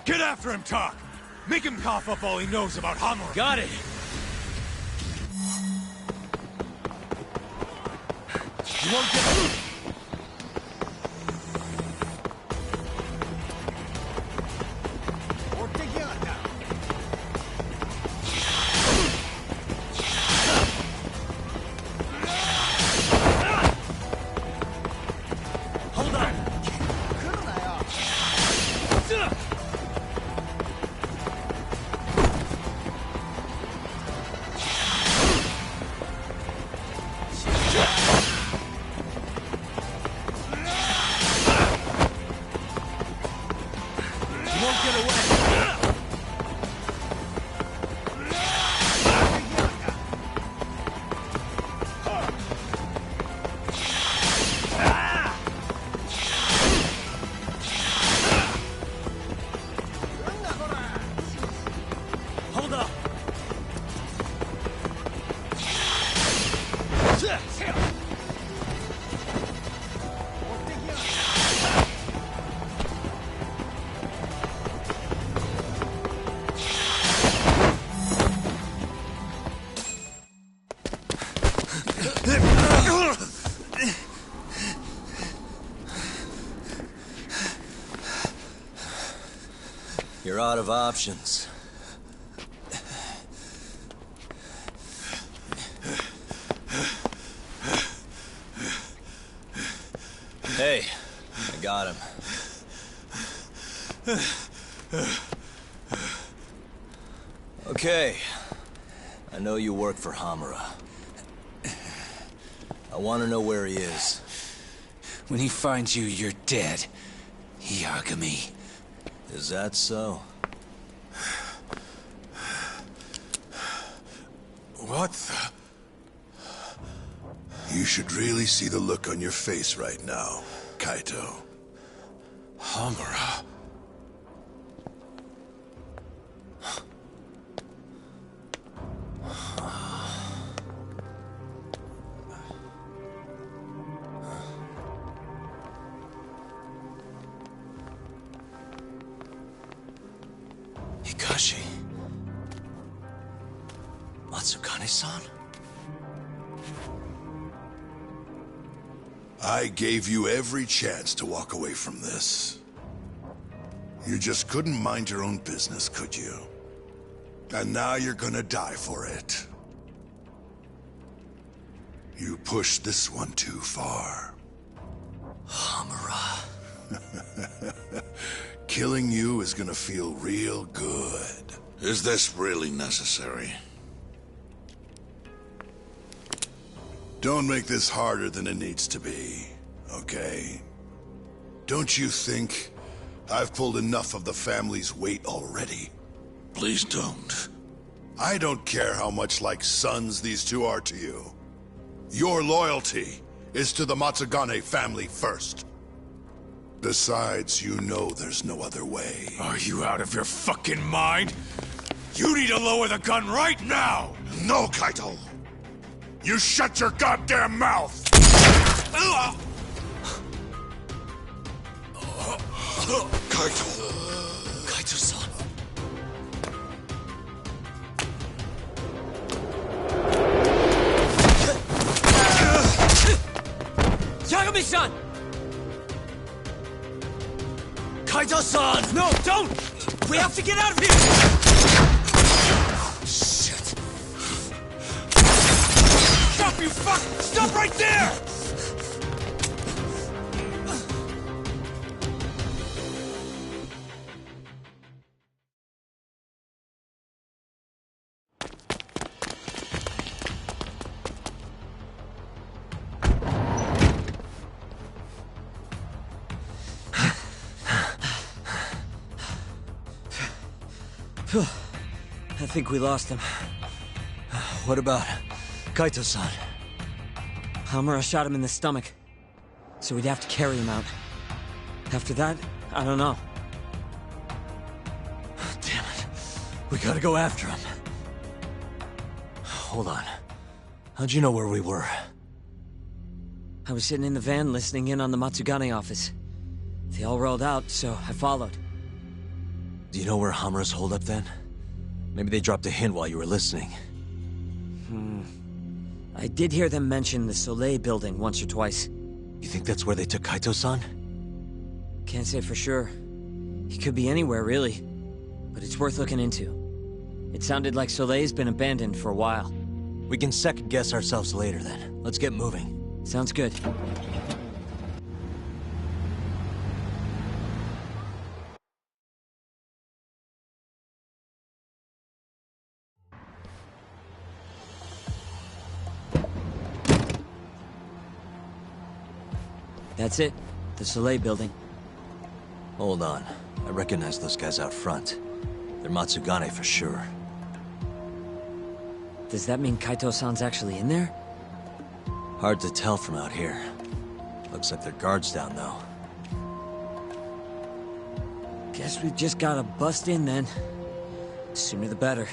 Get after him, Talk! Make him cough up all he knows about Hamura! Got it! You won't get... You're out of options. Hey, I got him. Okay. I know you work for Hamura. I want to know where he is. When he finds you, you're dead. Yagami. Is that so? What the... You should really see the look on your face right now, Kaito. Hamura. Hikashi. Matsukane-san? I gave you every chance to walk away from this. You just couldn't mind your own business, could you? And now you're gonna die for it. You pushed this one too far. Hamura. Killing you is gonna feel real good. Is this really necessary? Don't make this harder than it needs to be, okay? Don't you think I've pulled enough of the family's weight already? Please don't. I don't care how much like sons these two are to you. Your loyalty is to the Matsugane family first. Besides, you know there's no other way. Are you out of your fucking mind? You need to lower the gun right now! No, Kaito! You shut your goddamn mouth! Kaito! Kaito-san. Yagami-san! Kaito-san! No, don't! We have to get out of here! Shit. Stop, you fuck! Stop right there! I think we lost him. What about Kaito-san? Hamura shot him in the stomach, so we'd have to carry him out. After that, I don't know. Damn it. We gotta go after him. Hold on. How'd you know where we were? I was sitting in the van listening in on the Matsugane office. They all rolled out, so I followed. Do you know where Hamura's hold up then? Maybe they dropped a hint while you were listening. I did hear them mention the Soleil building once or twice. You think that's where they took Kaito-san? Can't say for sure. He could be anywhere, really. But it's worth looking into. It sounded like Soleil's been abandoned for a while. We can second guess ourselves later then. Let's get moving. Sounds good. That's it. The Soleil building. Hold on. I recognize those guys out front. They're Matsugane for sure. Does that mean Kaito-san's actually in there? Hard to tell from out here. Looks like they're guards down, though. Guess we've just gotta bust in then. Sooner the better.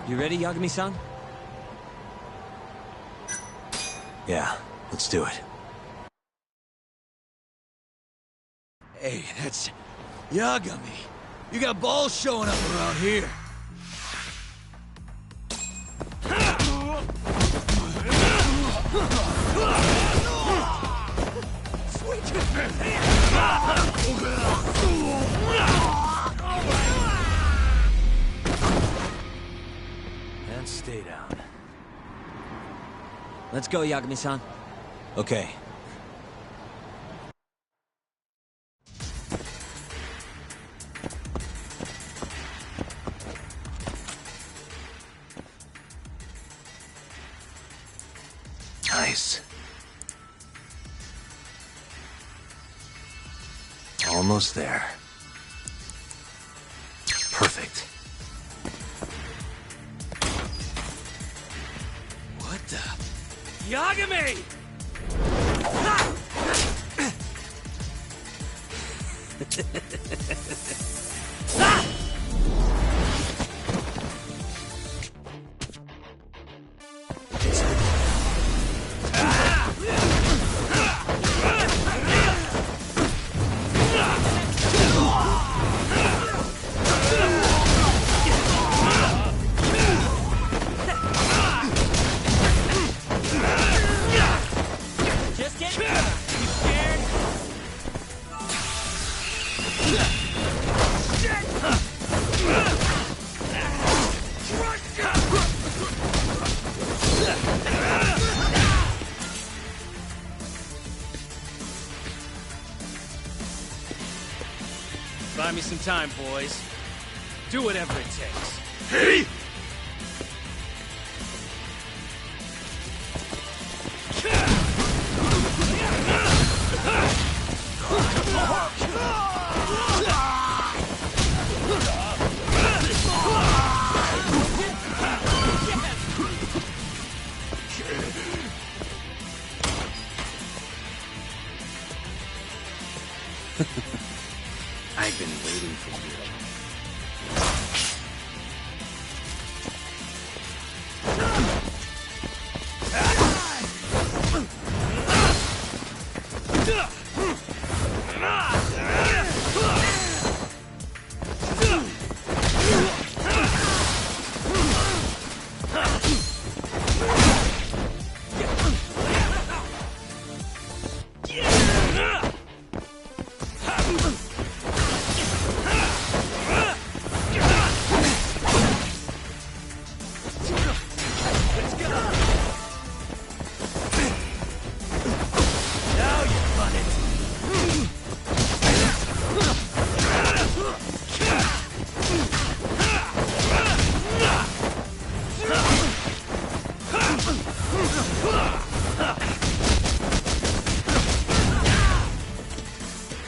You ready, Yagami-san? Yeah, let's do it. Hey, that's Yagami. You got balls showing up around here. And stay down. Let's go, Yagami-san. Okay. Nice. Almost there. Perfect. What the? Yagami! Buy me some time, boys. Do whatever it takes. Hey! I've been waiting for you.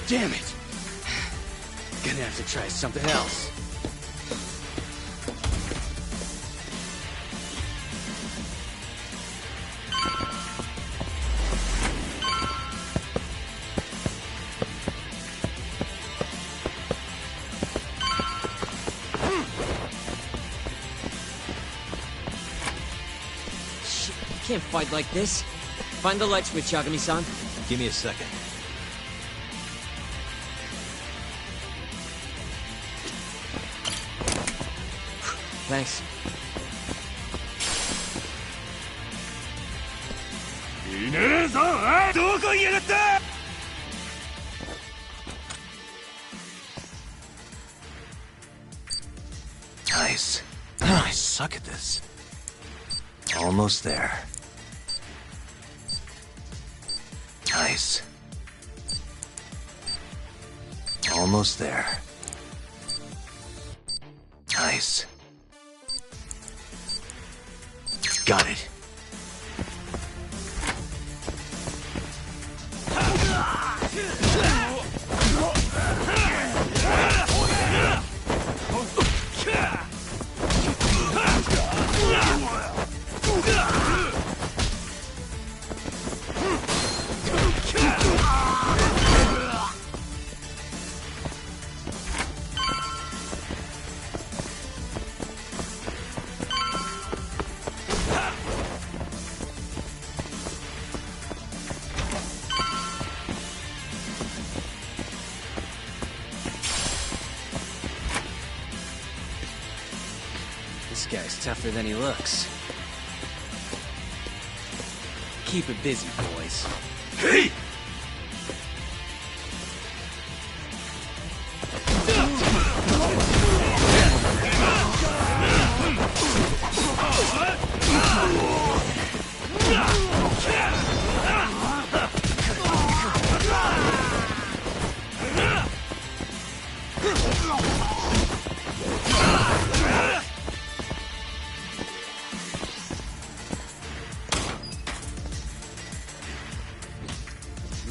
Damn it! Gonna have to try something else. Shit, you can't fight like this. Find the light switch, Yagami-san. Give me a second. Thanks. Nice. I suck at this. Almost there. Nice. Almost there. Nice. Got it. This guy's tougher than he looks. Keep it busy, boys. Hey!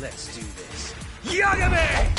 Let's do this. Yagami!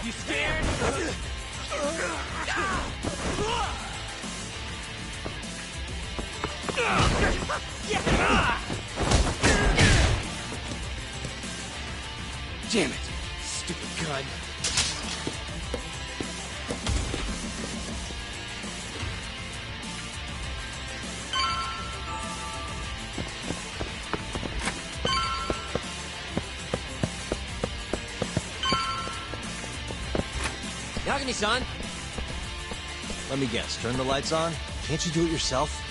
You scared? Damn it! Stupid gun. Yagami-san! Let me guess, turn the lights on? Can't you do it yourself?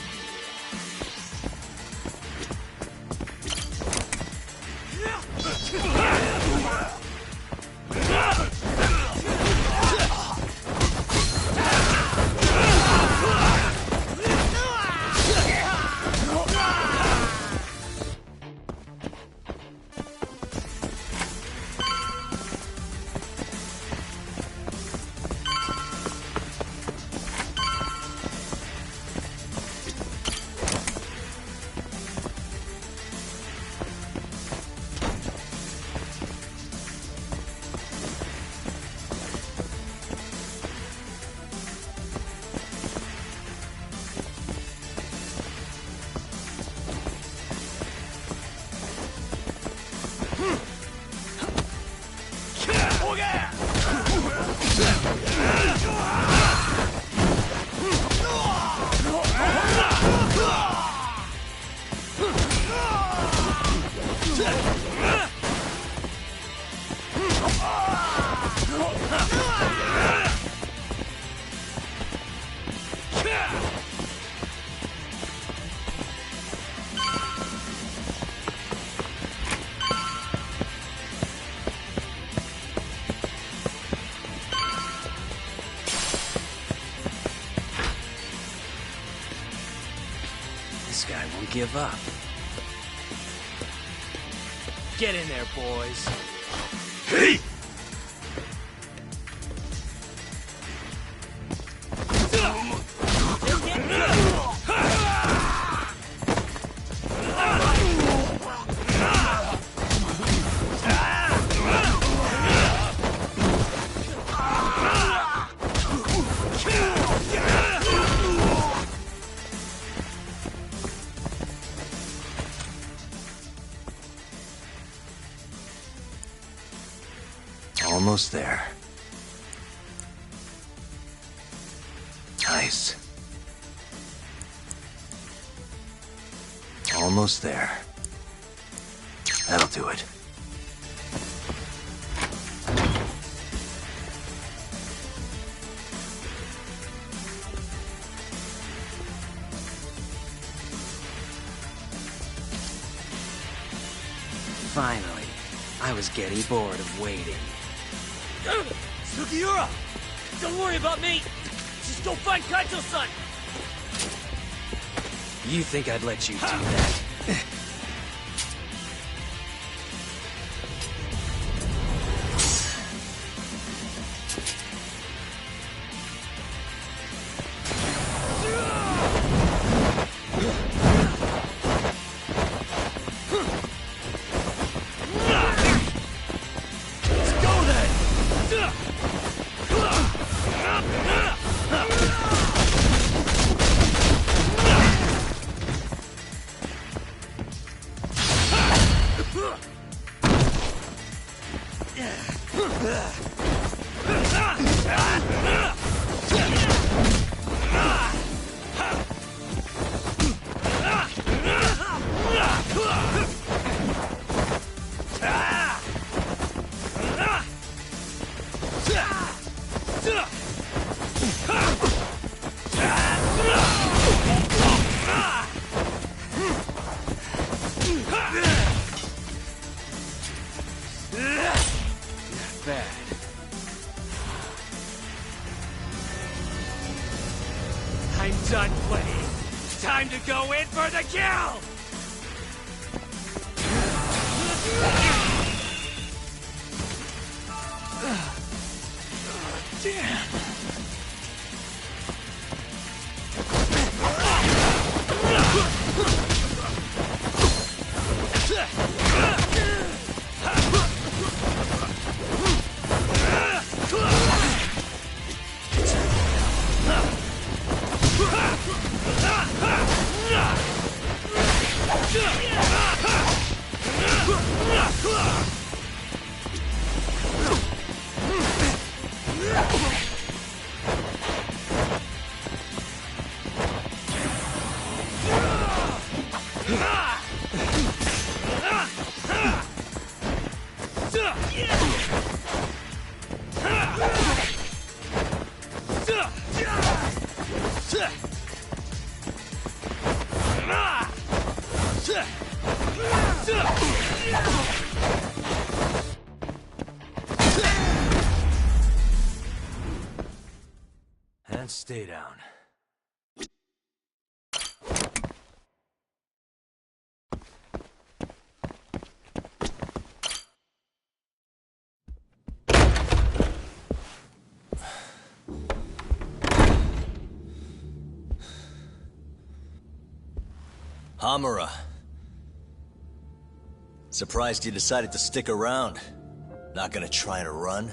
This guy won't give up. Get in there, boys. Hey! Almost there. Nice. Almost there. That'll do it. Finally, I was getting bored of waiting. Sugiura! Don't worry about me! Just go find Kaito-san! You think I'd let you do that? I'm done playing. Time to go in for the kill! Damn. And stay down. Hamura. Surprised you decided to stick around. Not gonna try and run?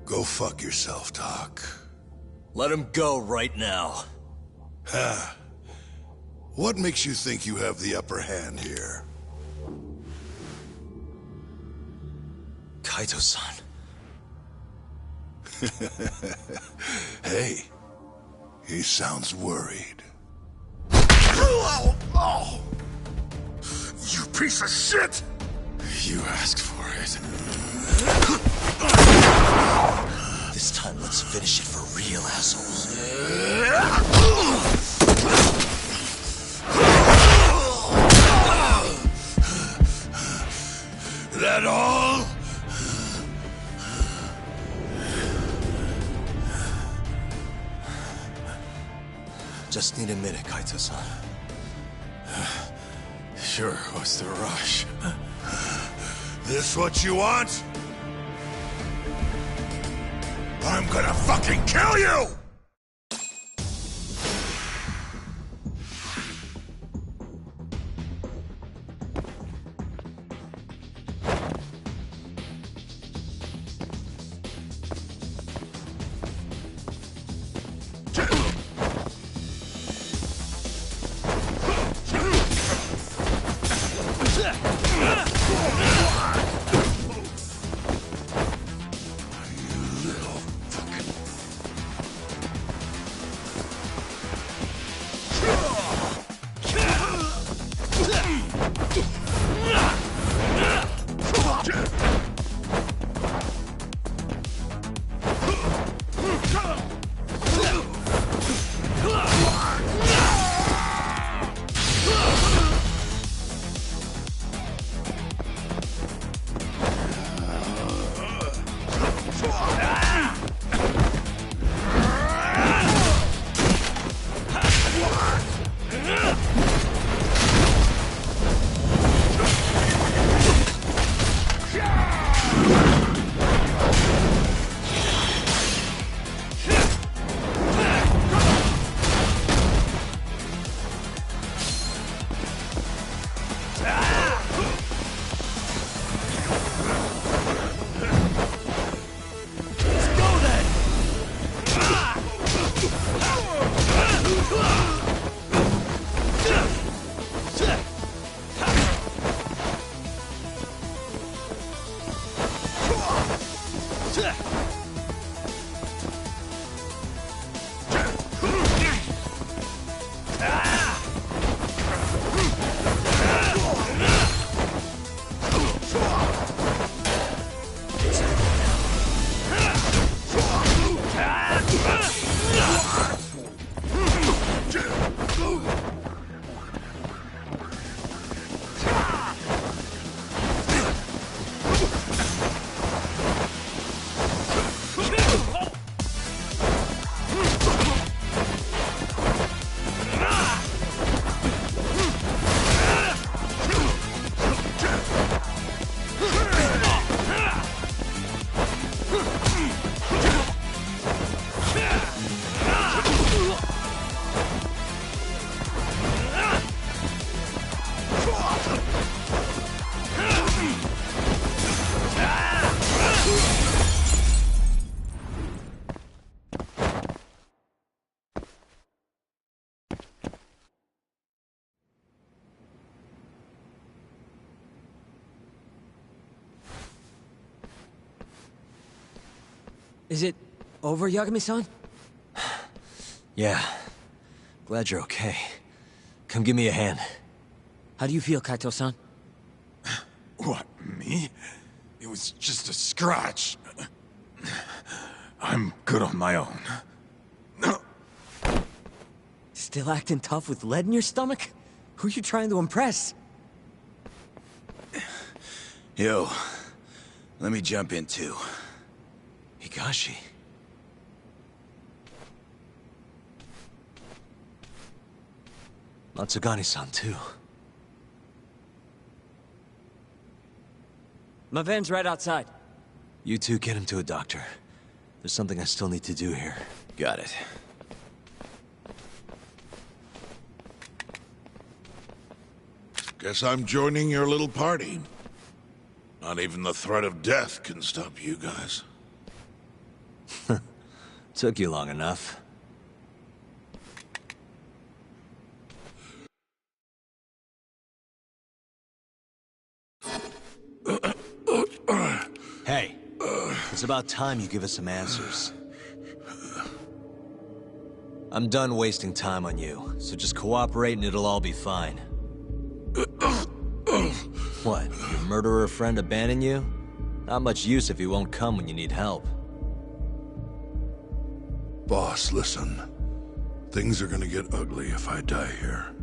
Go fuck yourself, Doc. Let him go right now. Ha. What makes you think you have the upper hand here? Kaito-san. Hey, he sounds worried. Oh! You piece of shit! You asked for it. This time, let's finish it for real, assholes. That all? Just need a minute, Kaito-san. Sure, what's the rush? This what you want? I'm gonna fucking kill you! Is it over, Yagami-san? Yeah. Glad you're okay. Come give me a hand. How do you feel, Kaito-san? What, me? It was just a scratch. I'm good on my own. Still acting tough with lead in your stomach? Who you trying to impress? Yo, let me jump in too. Higashi. Matsugane-san, too. My van's right outside. You two get him to a doctor. There's something I still need to do here. Got it. Guess I'm joining your little party. Not even the threat of death can stop you guys. Took you long enough. Hey, it's about time you give us some answers. I'm done wasting time on you, so just cooperate and it'll all be fine. What, your murderer friend abandon you? Not much use if he won't come when you need help. Boss, listen. Things are gonna get ugly if I die here.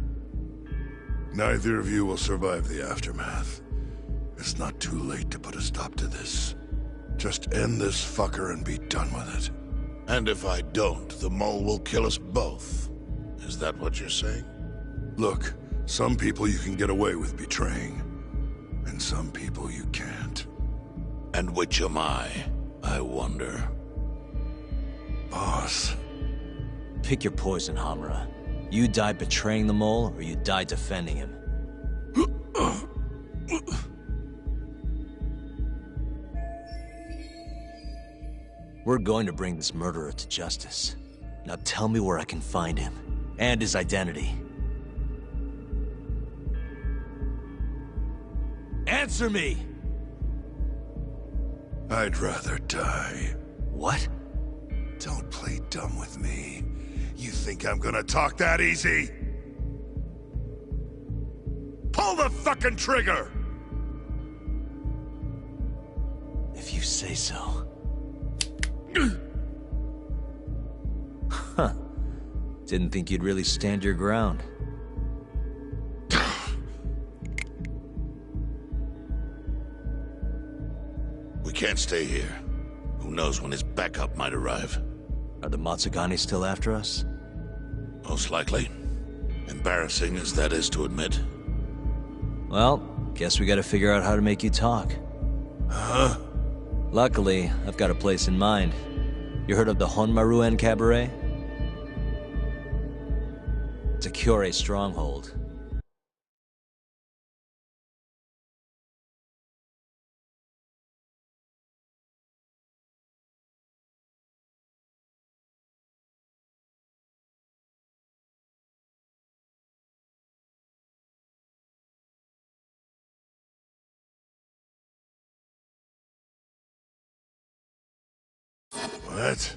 Neither of you will survive the aftermath. It's not too late to put a stop to this. Just end this fucker and be done with it. And if I don't, the mole will kill us both. Is that what you're saying? Look, some people you can get away with betraying, and some people you can't. And which am I wonder? Boss. Pick your poison, Hamura. You die betraying the mole, or you die defending him. We're going to bring this murderer to justice. Now tell me where I can find him, and his identity. Answer me! I'd rather die. What? Don't play dumb with me. You think I'm gonna talk that easy? Pull the fucking trigger! If you say so. Huh. Didn't think you'd really stand your ground. We can't stay here. Who knows when his backup might arrive? Are the Matsugane still after us? Most likely. Embarrassing as that is to admit. Well, guess we gotta figure out how to make you talk. Huh? Luckily, I've got a place in mind. You heard of the Honmaruen Cabaret? It's a Kyorei stronghold. What?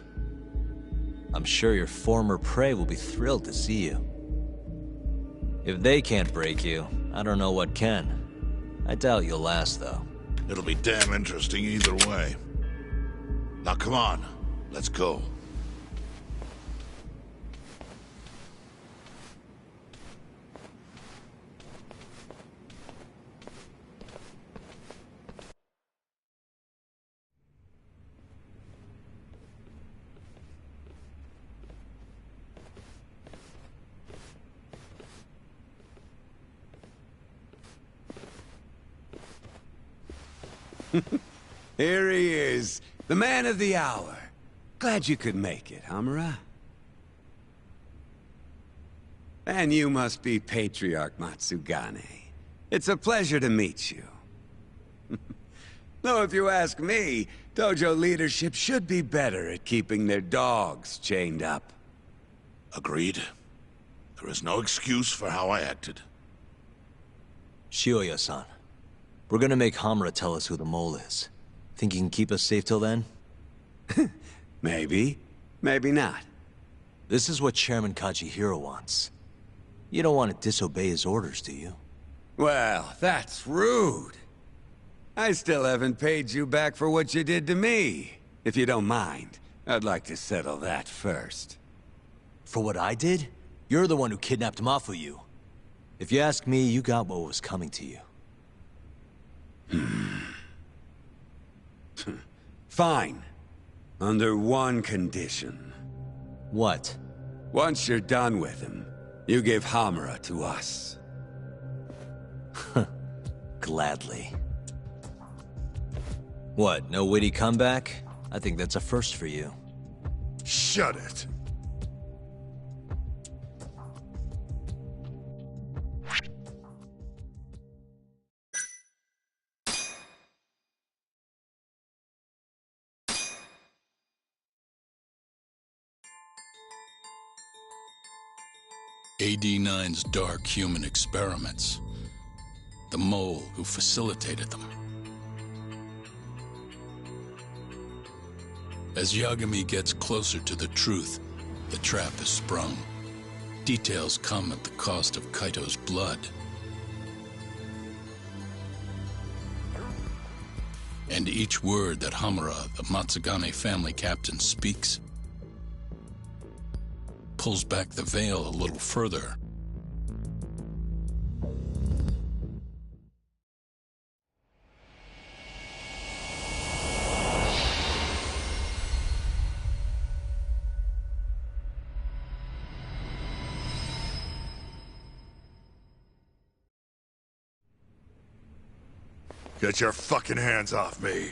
I'm sure your former prey will be thrilled to see you. If they can't break you, I don't know what can. I doubt you'll last, though. It'll be damn interesting either way. Now come on, let's go. Here he is, the man of the hour. Glad you could make it, Hamura. And you must be Patriarch Matsugane. It's a pleasure to meet you. Though if you ask me, dojo leadership should be better at keeping their dogs chained up. Agreed. There is no excuse for how I acted. Shioya-san, we're gonna make Hamura tell us who the mole is. Think you can keep us safe till then? Maybe. Maybe not. This is what Chairman Kajihiro wants. You don't want to disobey his orders, do you? Well, that's rude. I still haven't paid you back for what you did to me. If you don't mind, I'd like to settle that first. For what I did? You're the one who kidnapped Mafuyu. If you ask me, you got what was coming to you. Fine. Under one condition. What? Once you're done with him, you give Hamura to us. Gladly. What, no witty comeback? I think that's a first for you. Shut it. AD-9's dark human experiments. The mole who facilitated them. As Yagami gets closer to the truth, the trap is sprung. Details come at the cost of Kaito's blood. And each word that Hamura, the Matsugane family captain, speaks pulls back the veil a little further. Get your fucking hands off me.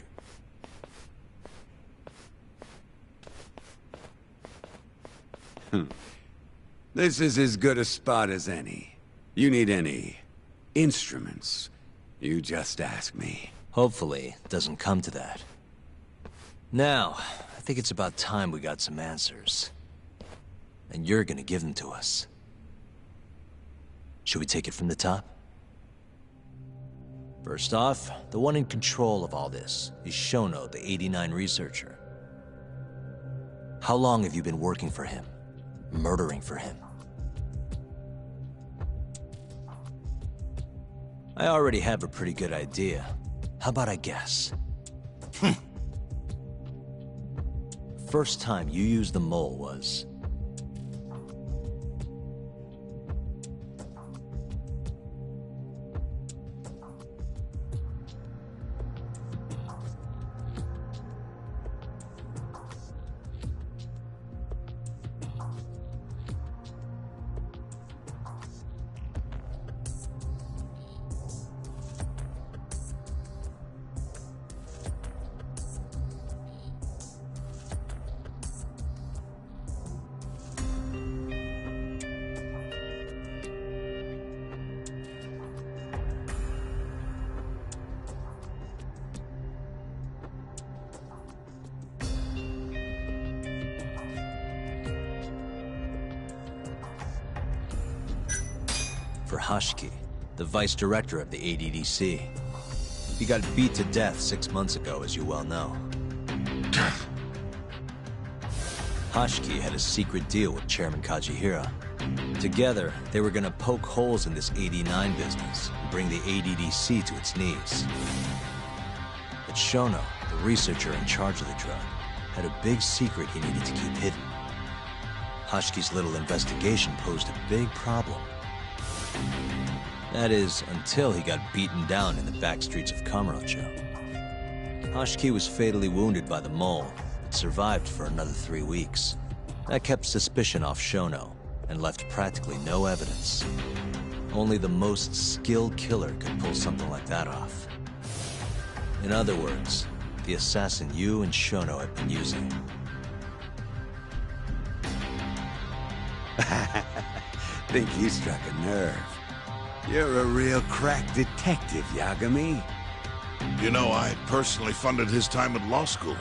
This is as good a spot as any. You need any instruments, you just ask me. Hopefully, it doesn't come to that. Now, I think it's about time we got some answers. And you're gonna give them to us. Should we take it from the top? First off, the one in control of all this is Shono, the 89 researcher. How long have you been working for him? Murdering for him? I already have a pretty good idea. How about I guess? First time you used the mole was... for Hashiki, the vice director of the ADDC. He got beat to death 6 months ago, as you well know. Hashiki had a secret deal with Chairman Kajihira. Together, they were gonna poke holes in this 89 business and bring the ADDC to its knees. But Shono, the researcher in charge of the drug, had a big secret he needed to keep hidden. Hashiki's little investigation posed a big problem. That is, until he got beaten down in the back streets of Kamurocho. Hashiki was fatally wounded by the mole, but survived for another 3 weeks. That kept suspicion off Shono, and left practically no evidence. Only the most skilled killer could pull something like that off. In other words, the assassin you and Shono have been using. Think you struck a nerve. You're a real crack detective, Yagami. You know, I personally funded his time at law school.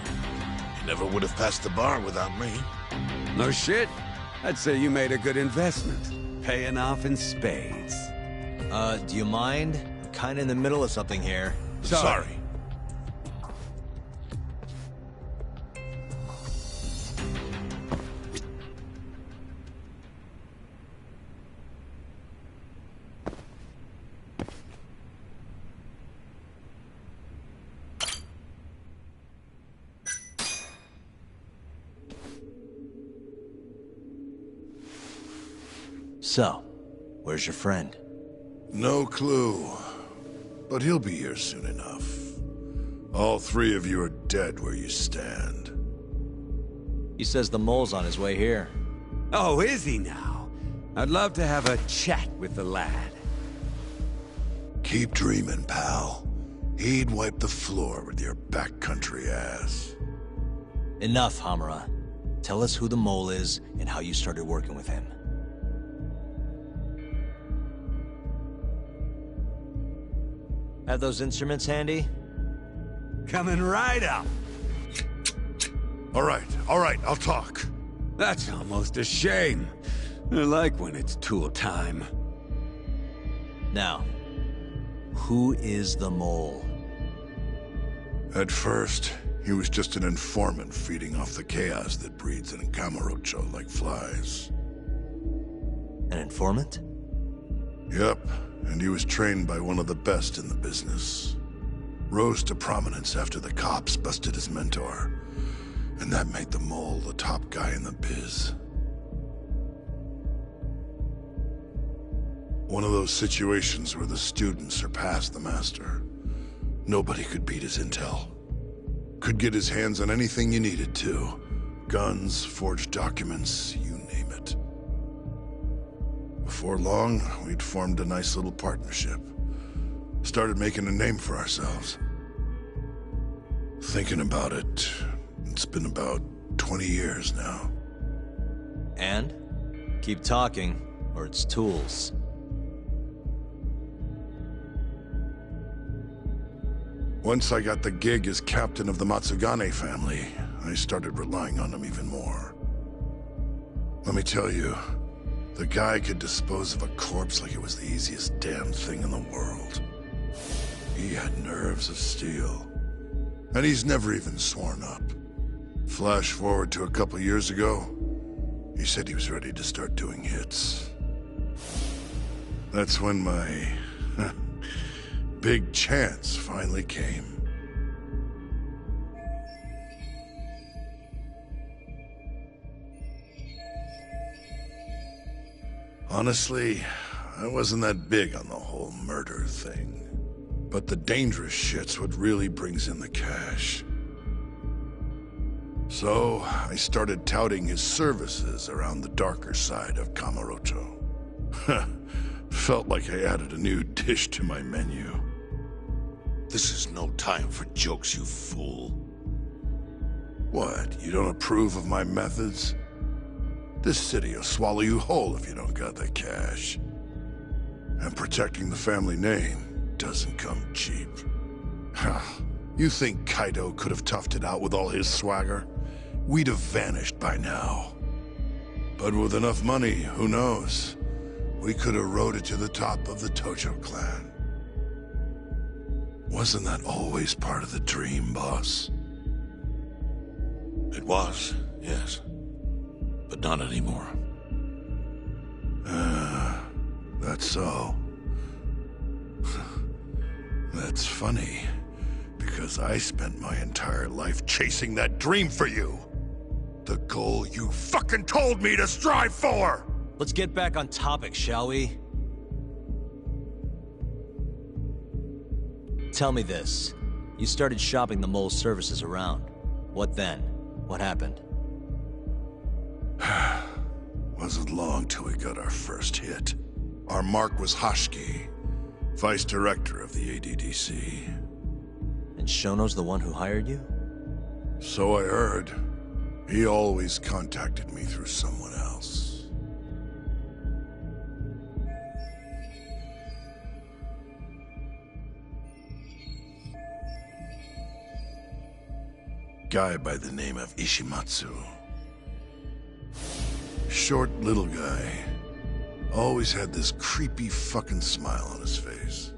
He never would have passed the bar without me. No shit. I'd say you made a good investment. Paying off in spades. Do you mind? I'm kinda in the middle of something here. Sorry. So, where's your friend? No clue. But he'll be here soon enough. All 3 of you are dead where you stand. He says the mole's on his way here. Oh, is he now? I'd love to have a chat with the lad. Keep dreaming, pal. He'd wipe the floor with your backcountry ass. Enough, Hamura. Tell us who the mole is and how you started working with him. Have those instruments handy? Coming right up. All right, I'll talk. That's almost a shame. I like when it's tool time. Now, who is the mole? At first, he was just an informant feeding off the chaos that breeds in Kamurocho like flies. An informant? Yep, and he was trained by one of the best in the business. Rose to prominence after the cops busted his mentor. And that made the mole the top guy in the biz. One of those situations where the student surpassed the master. Nobody could beat his intel. Could get his hands on anything you needed to. Guns, forged documents, you name it. Before long, we'd formed a nice little partnership. Started making a name for ourselves. Thinking about it, it's been about 20 years now. And? Keep talking, or it's tools. Once I got the gig as captain of the Matsugane family, I started relying on him even more. Let me tell you, the guy could dispose of a corpse like it was the easiest damn thing in the world. He had nerves of steel. And he's never even sworn up. Flash forward to a couple years ago, he said he was ready to start doing hits. That's when my big chance finally came. Honestly, I wasn't that big on the whole murder thing. But the dangerous shit's what really brings in the cash. So, I started touting his services around the darker side of Kamurocho. Felt like I added a new dish to my menu. This is no time for jokes, you fool. What, you don't approve of my methods? This city will swallow you whole if you don't got the cash. And protecting the family name doesn't come cheap. You think Kaido could have toughed it out with all his swagger? We'd have vanished by now. But with enough money, who knows? We could have rode it to the top of the Tojo clan. Wasn't that always part of the dream, boss? It was, yes. but not anymore. That's so. That's funny, because I spent my entire life chasing that dream for you. The goal you fucking told me to strive for! Let's get back on topic, shall we? Tell me this. You started shopping the mole's services around. What then? What happened? Wasn't long till we got our first hit. Our mark was Hoshki, vice director of the ADDC. And Shono's the one who hired you? So I heard. He always contacted me through someone else. Guy by the name of Ishimatsu. Short little guy. Always had this creepy fucking smile on his face.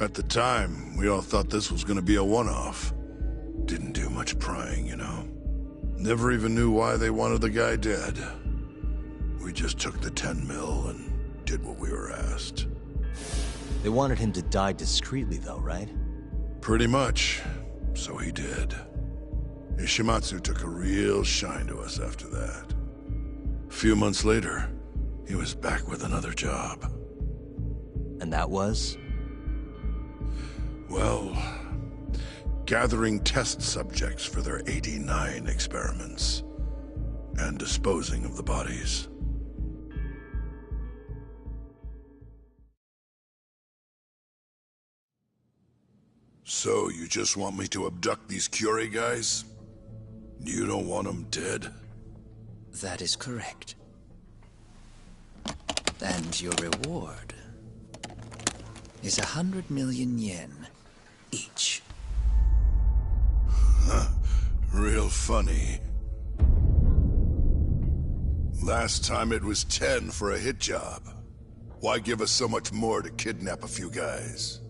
At the time, we all thought this was gonna be a one-off. Didn't do much prying, you know. Never even knew why they wanted the guy dead. We just took the 10 mil and did what we were asked. They wanted him to die discreetly though, right? Pretty much. So he did. Ishimatsu took a real shine to us after that. A few months later, he was back with another job. And that was? Well, gathering test subjects for their 89 experiments. And disposing of the bodies. So, you just want me to abduct these Curie guys? You don't want them dead? That is correct. And your reward is 100 million yen each. Real funny. Last time it was 10 for a hit job. Why give us so much more to kidnap a few guys?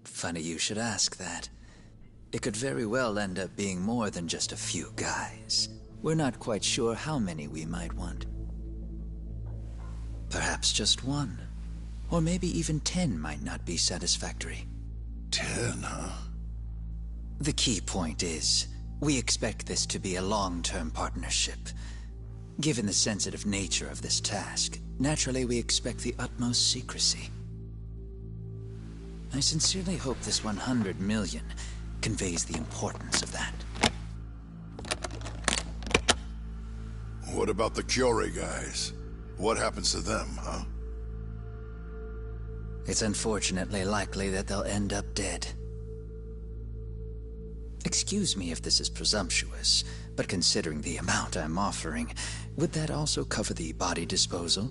Funny you should ask that. It could very well end up being more than just a few guys. We're not quite sure how many we might want. Perhaps just one. Or maybe even 10 might not be satisfactory. 10, huh? The key point is, we expect this to be a long-term partnership. Given the sensitive nature of this task, naturally we expect the utmost secrecy. I sincerely hope this 100 million conveys the importance of that. What about the Curie guys? What happens to them, huh? It's unfortunately likely that they'll end up dead. Excuse me if this is presumptuous, but considering the amount I'm offering, would that also cover the body disposal?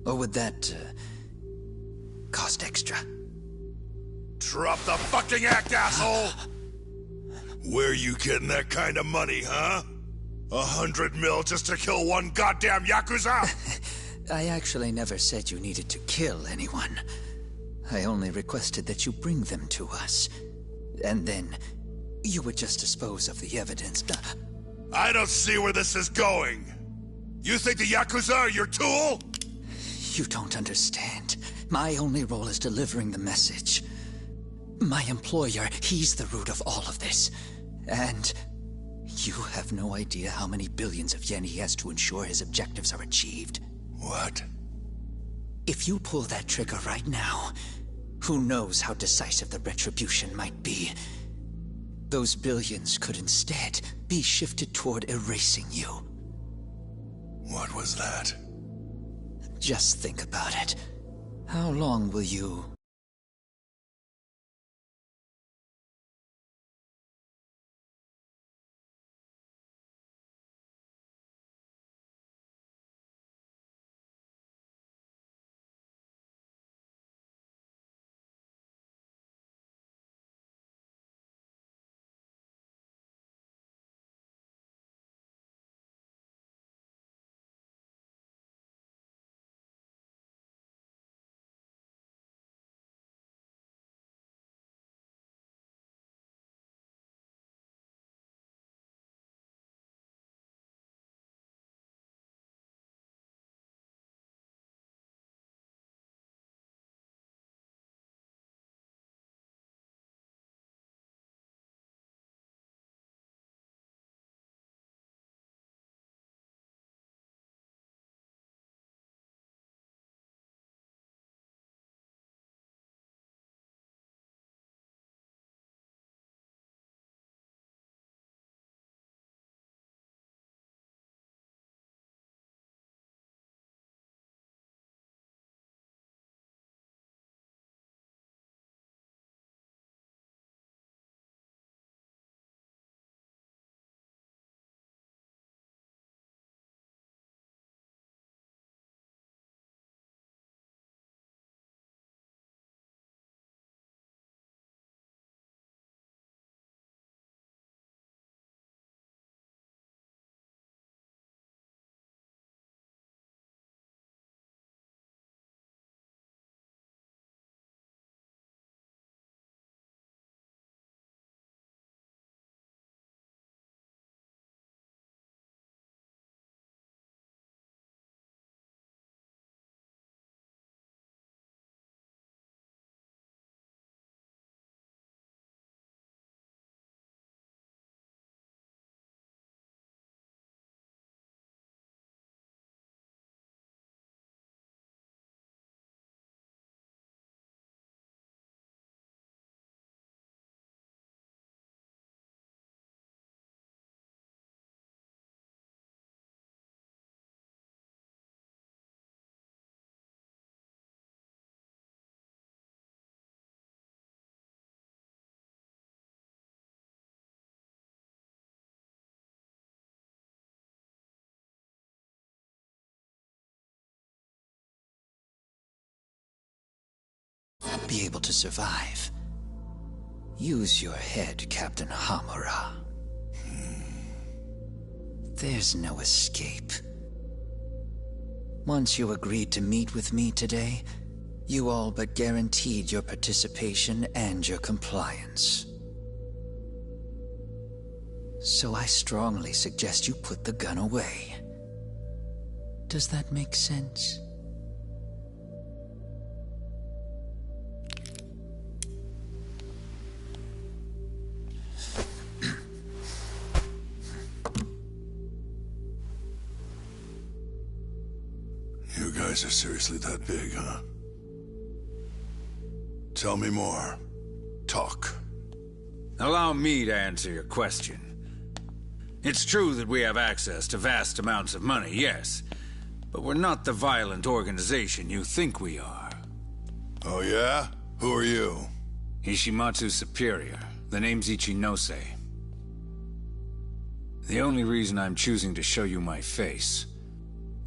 Or would that, cost extra? Drop the fucking act, asshole! Where you getting that kind of money, huh? 100 mil just to kill one goddamn Yakuza? I actually never said you needed to kill anyone. I only requested that you bring them to us. And then, you would just dispose of the evidence. I don't see where this is going. You think the Yakuza are your tool? You don't understand. My only role is delivering the message. My employer, he's the root of all of this. And you have no idea how many billions of yen he has to ensure his objectives are achieved. What? If you pull that trigger right now, who knows how decisive the retribution might be. Those billions could instead be shifted toward erasing you. What was that? Just think about it. How long will you be able to survive. Use your head, Captain Hamura. There's no escape. Once you agreed to meet with me today, you all but guaranteed your participation and your compliance. So I strongly suggest you put the gun away. Does that make sense? You guys are seriously that big, huh? Tell me more. Talk. Allow me to answer your question. It's true that we have access to vast amounts of money, yes. But we're not the violent organization you think we are. Oh yeah? Who are you? Ishimatsu's superior. The name's Ichinose. The only reason I'm choosing to show you my face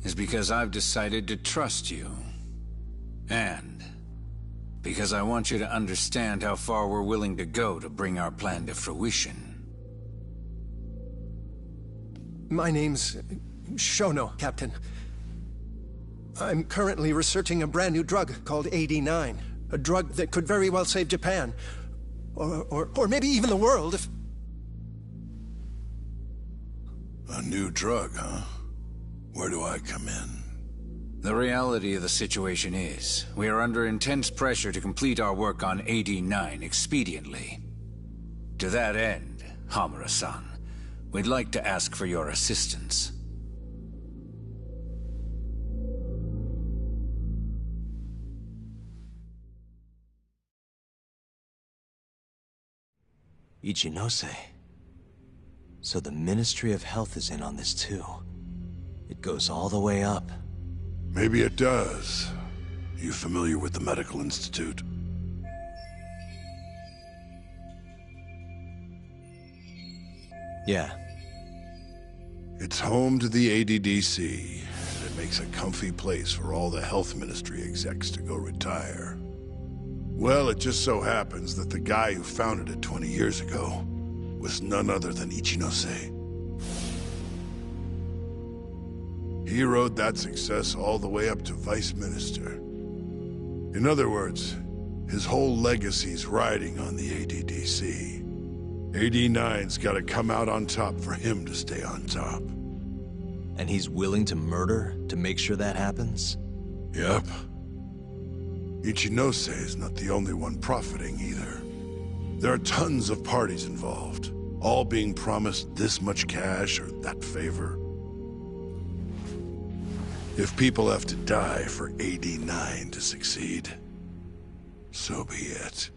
is because I've decided to trust you. And because I want you to understand how far we're willing to go to bring our plan to fruition. My name's Shono, Captain. I'm currently researching a brand new drug called AD9. A drug that could very well save Japan. Or maybe even the world if... A new drug, huh? Where do I come in? The reality of the situation is, we are under intense pressure to complete our work on AD9 expediently. To that end, Hamura-san, we'd like to ask for your assistance. Ichinose. So the Ministry of Health is in on this too. It goes all the way up. Maybe it does. You familiar with the Medical Institute? Yeah. It's home to the ADDC, and it makes a comfy place for all the Health Ministry execs to go retire. Well, it just so happens that the guy who founded it 20 years ago was none other than Ichinose. He rode that success all the way up to Vice Minister. In other words, his whole legacy's riding on the ADDC. AD9's gotta come out on top for him to stay on top. And he's willing to murder to make sure that happens? Yep. Ichinose is not the only one profiting either. There are tons of parties involved, all being promised this much cash or that favor. If people have to die for AD9 to succeed, so be it.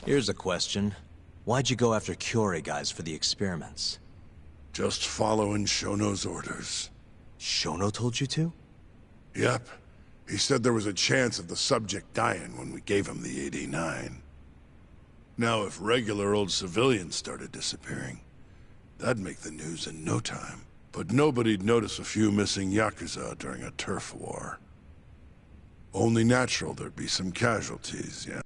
Here's a question. Why'd you go after Curie guys for the experiments? Just following Shono's orders. Shono told you to? Yep. He said there was a chance of the subject dying when we gave him the AD9. Now, if regular old civilians started disappearing, that'd make the news in no time. But nobody'd notice a few missing Yakuza during a turf war. Only natural there'd be some casualties, yeah.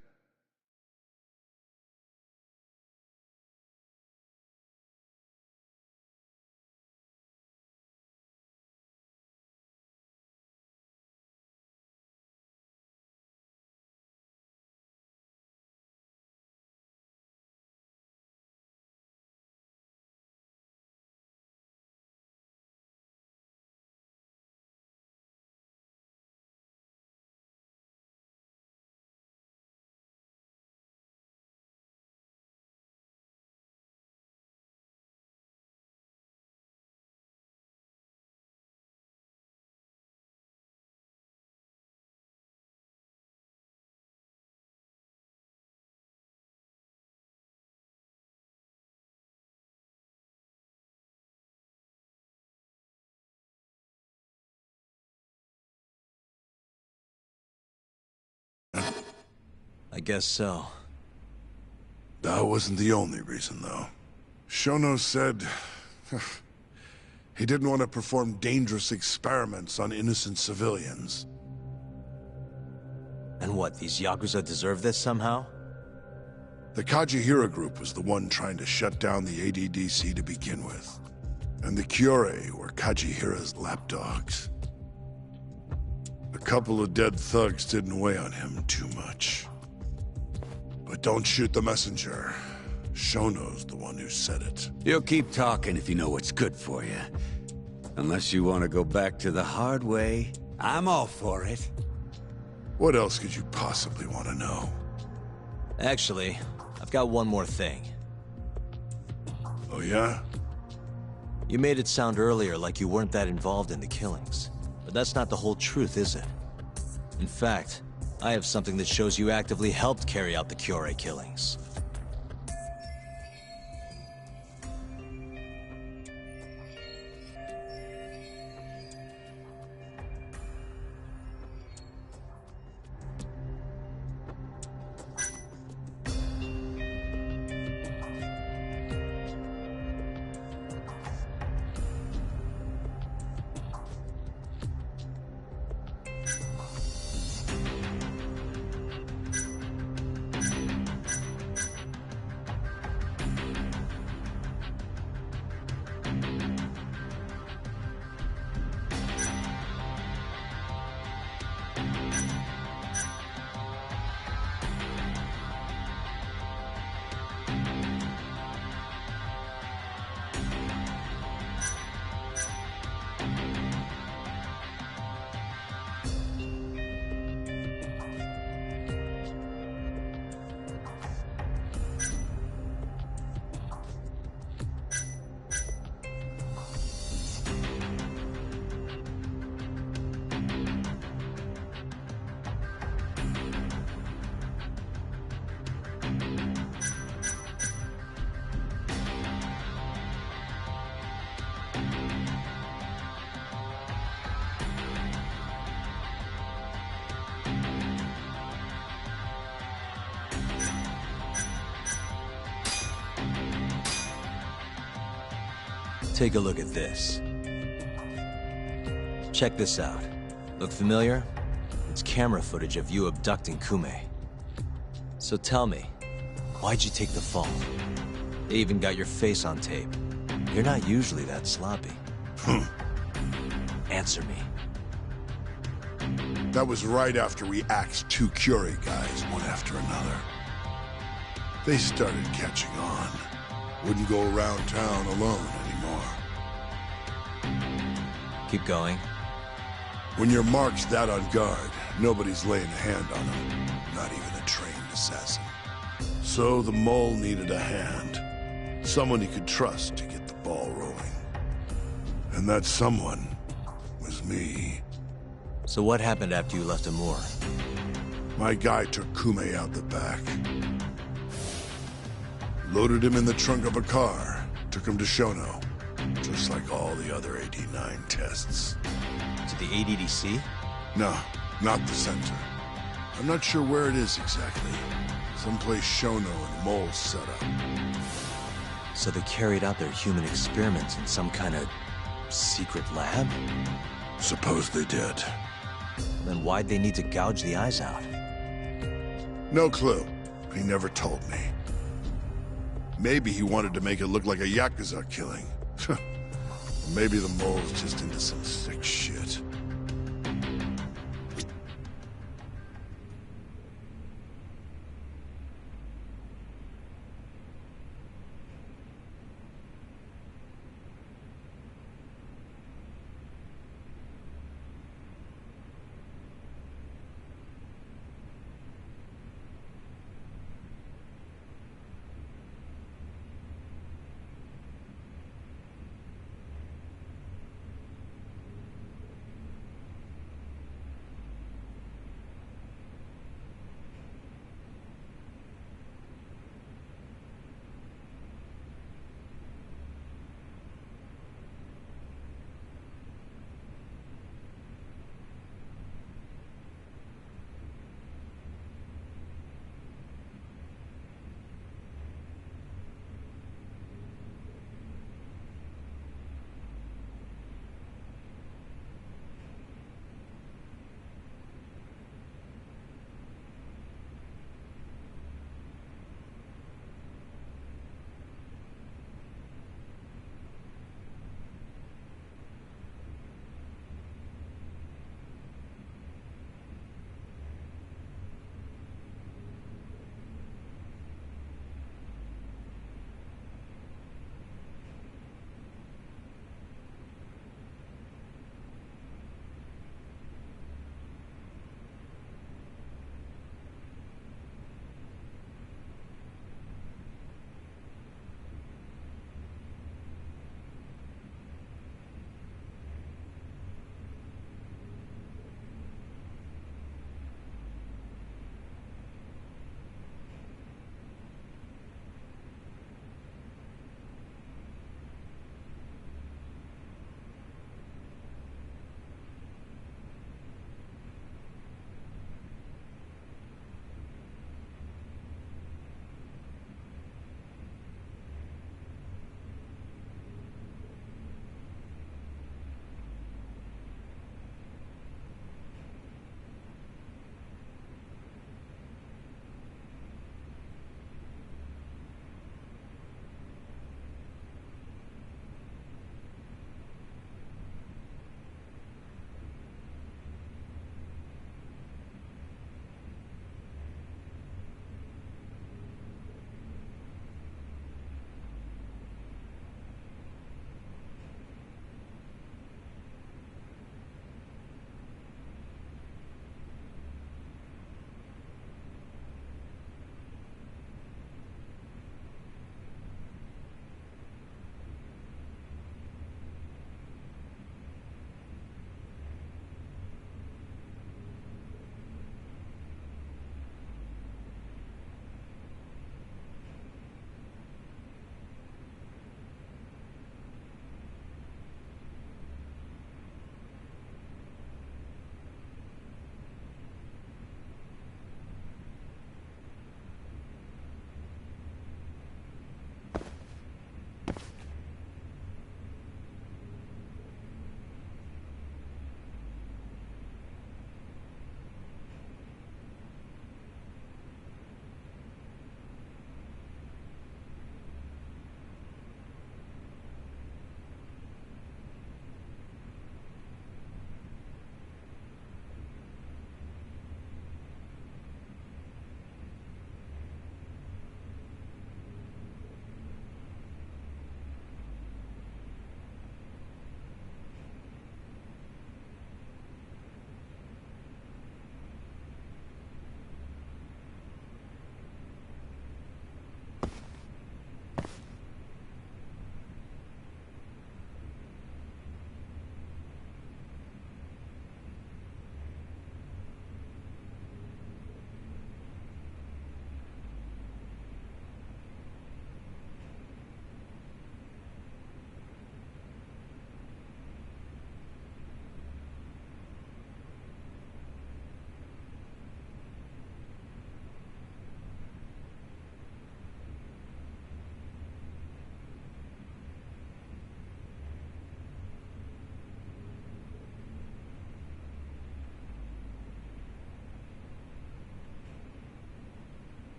guess so. That wasn't the only reason, though. Shono said... he didn't want to perform dangerous experiments on innocent civilians. And what, these Yakuza deserve this somehow? The Kajihira group was the one trying to shut down the ADDC to begin with. And the Kyorei were Kajihira's lapdogs. A couple of dead thugs didn't weigh on him too much. But don't shoot the messenger. Shono's the one who said it. You'll keep talking if you know what's good for you. Unless you want to go back to the hard way, I'm all for it. What else could you possibly want to know? Actually, I've got one more thing. Oh yeah? You made it sound earlier like you weren't that involved in the killings. But that's not the whole truth, is it? In fact, I have something that shows you actively helped carry out the Kyorei killings. Take a look at this. Check this out. Look familiar? It's camera footage of you abducting Kume. So tell me, why'd you take the fall? They even got your face on tape. You're not usually that sloppy. Answer me. That was right after we axed two Kyorei guys, one after another. They started catching on. Wouldn't go around town alone anymore. Keep going. When you're marked that on guard, nobody's laying a hand on them. Not even a trained assassin. So the mole needed a hand. Someone he could trust to get the ball rolling. And that someone was me. So what happened after you left Amur? My guy took Kume out the back. Loaded him in the trunk of a car. Took him to Shono. Just like all the other AD9 tests. To the ADDC? No, not the center. I'm not sure where it is exactly. Someplace Shono and the moles set up. So they carried out their human experiments in some kind of secret lab? Suppose they did. Then why'd they need to gouge the eyes out? No clue. He never told me. Maybe he wanted to make it look like a Yakuza killing. Or maybe the mole's just into some sick shit.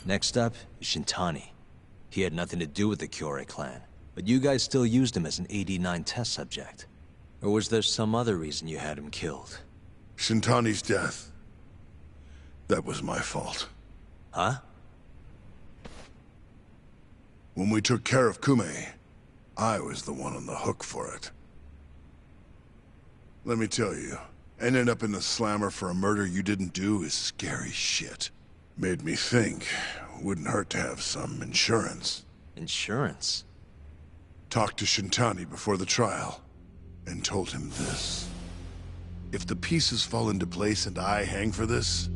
Next up is Shintani. He had nothing to do with the Kyorei clan, but you guys still used him as an 89 test subject. Or was there some other reason you had him killed? Shintani's death. That was my fault. Huh? When we took care of Kume, I was the one on the hook for it. Let me tell you, ending up in the slammer for a murder you didn't do is scary shit. Made me think, wouldn't hurt to have some insurance. Insurance? Talked to Shintani before the trial, and told him this. If the pieces fall into place and I hang for this,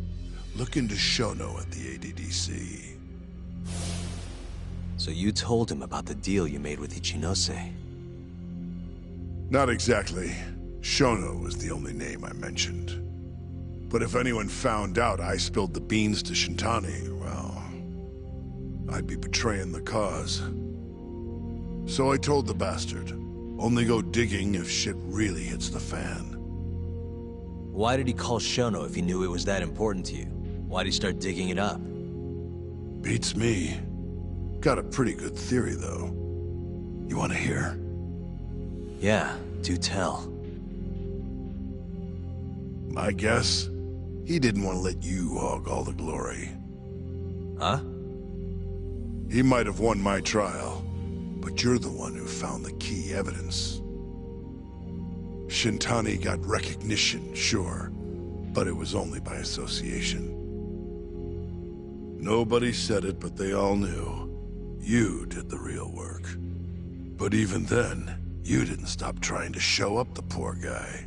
look into Shono at the ADDC. So you told him about the deal you made with Ichinose? Not exactly. Shono was the only name I mentioned. But if anyone found out I spilled the beans to Shintani, well, I'd be betraying the cause. So I told the bastard, only go digging if shit really hits the fan. Why did he call Shono if he knew it was that important to you? Why'd he start digging it up? Beats me. Got a pretty good theory, though. You want to hear? Yeah, do tell. My guess? He didn't want to let you hog all the glory. Huh? He might have won my trial, but you're the one who found the key evidence. Shintani got recognition, sure, but it was only by association. Nobody said it, but they all knew. You did the real work. But even then, you didn't stop trying to show up the poor guy.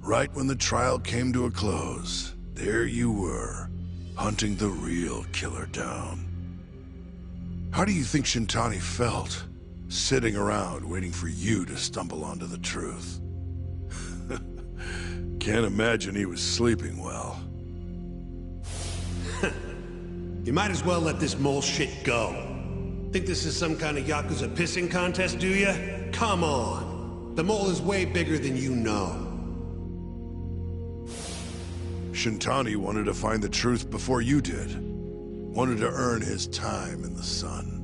Right when the trial came to a close, there you were, hunting the real killer down. How do you think Shintani felt, sitting around waiting for you to stumble onto the truth? Can't imagine he was sleeping well. You might as well let this mole shit go. Think this is some kind of Yakuza pissing contest, do ya? Come on. The mole is way bigger than you know. Shintani wanted to find the truth before you did. Wanted to earn his time in the sun.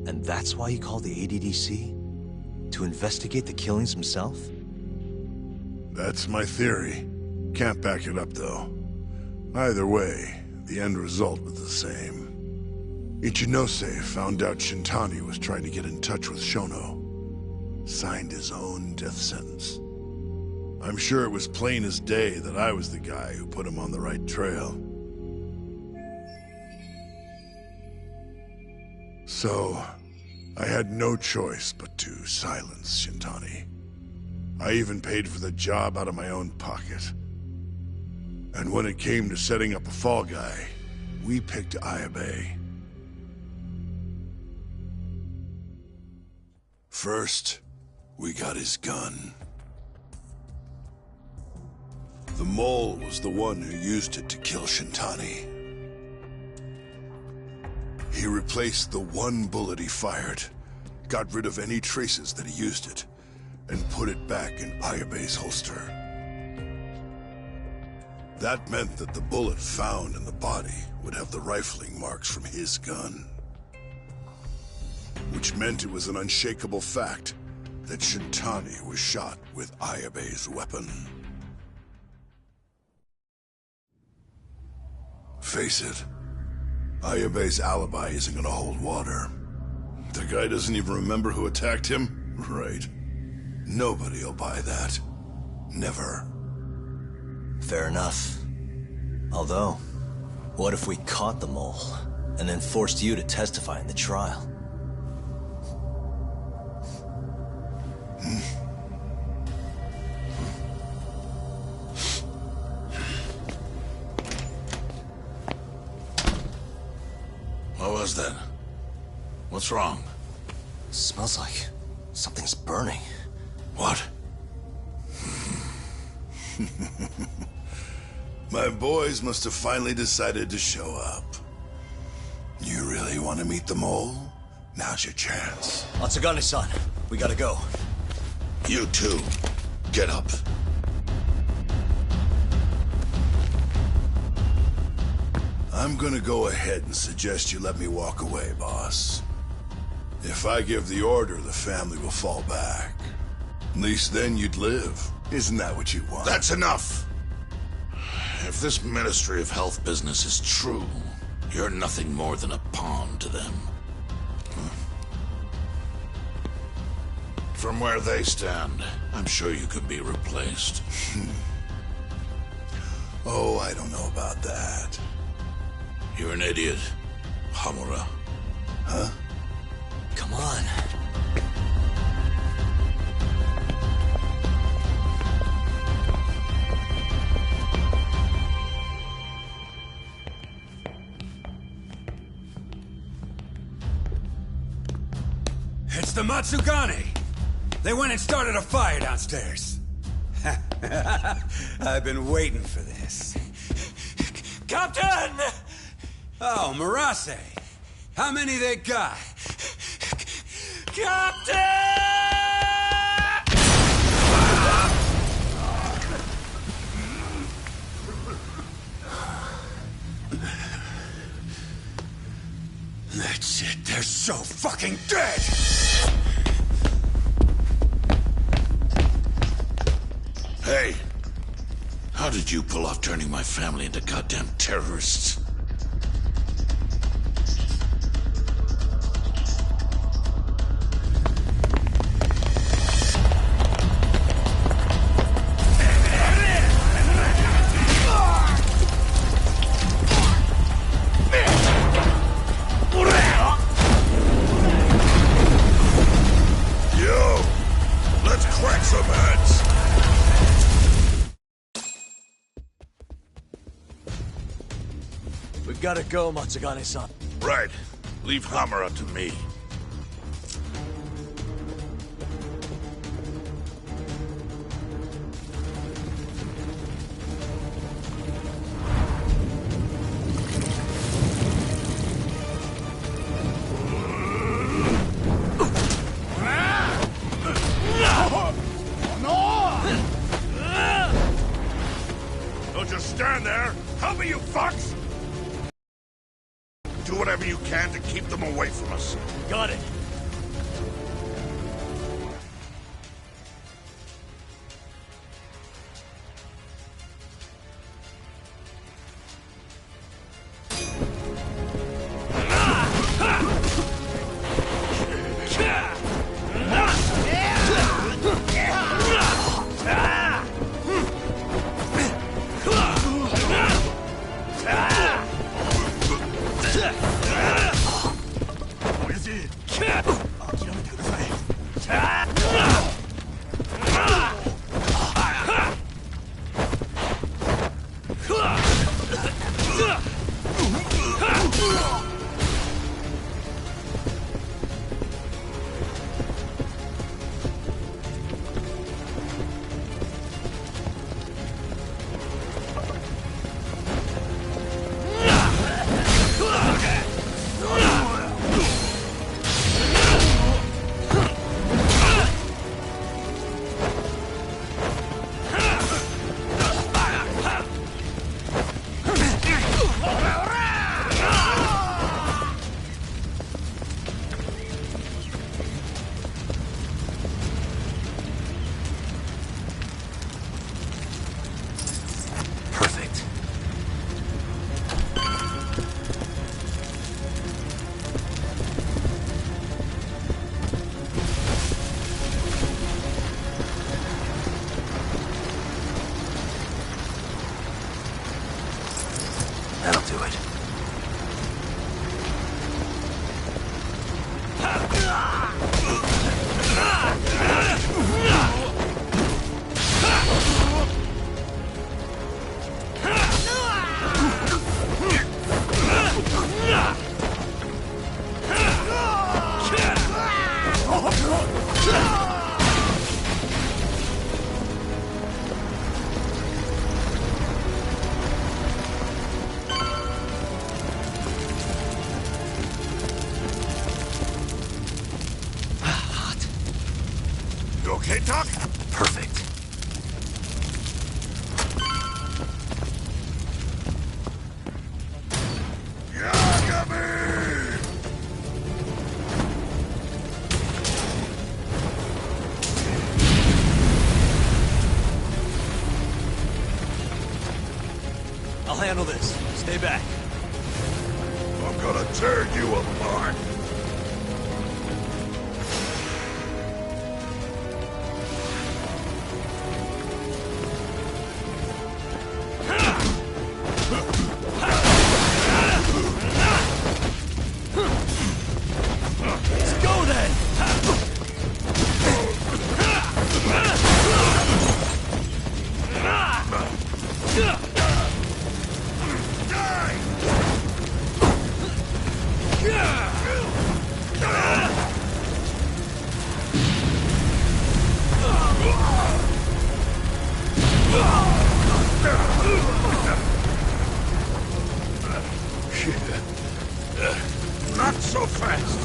And that's why he called the ADDC? To investigate the killings himself? That's my theory. Can't back it up, though. Either way, the end result was the same. Ichinose found out Shintani was trying to get in touch with Shono. Signed his own death sentence. I'm sure it was plain as day that I was the guy who put him on the right trail. So, I had no choice but to silence Shintani. I even paid for the job out of my own pocket. And when it came to setting up a fall guy, we picked Ayabe. First, we got his gun. The mole was the one who used it to kill Shintani. He replaced the one bullet he fired, got rid of any traces that he used it, and put it back in Ayabe's holster. That meant that the bullet found in the body would have the rifling marks from his gun. Which meant it was an unshakable fact that Shintani was shot with Ayabe's weapon. Face it, Ayabe's alibi isn't gonna hold water. The guy doesn't even remember who attacked him? Right. Nobody'll buy that. Never. Fair enough. Although, what if we caught the mole, and then forced you to testify in the trial? What was that? What's wrong? Smells like something's burning. What? My boys must have finally decided to show up. You really want to meet the mole? Now's your chance. Matsugane-san, we gotta go. You too. Get up. I'm gonna go ahead and suggest you let me walk away, boss. If I give the order, the family will fall back. At least then you'd live. Isn't that what you want? That's enough! If this Ministry of Health business is true, you're nothing more than a pawn to them. From where they stand, I'm sure you can be replaced. Oh, I don't know about that. You're an idiot, Hamura. Huh? Come on. It's the Matsugane! They went and started a fire downstairs. I've been waiting for this. Captain! Oh, Marase! How many they got? Captain! That's it, they're so fucking dead! Hey! How did you pull off turning my family into goddamn terrorists? Yo! Let's crack some heads! We gotta go, Matsugane-san. Right. Leave Hamura to me. Don't just stand there! Help me, you fucks! Do whatever you can to keep them away from us. Got it. That'll do it. handle this. Stay back. I'm gonna tear you apart. Let's go then! Not so fast.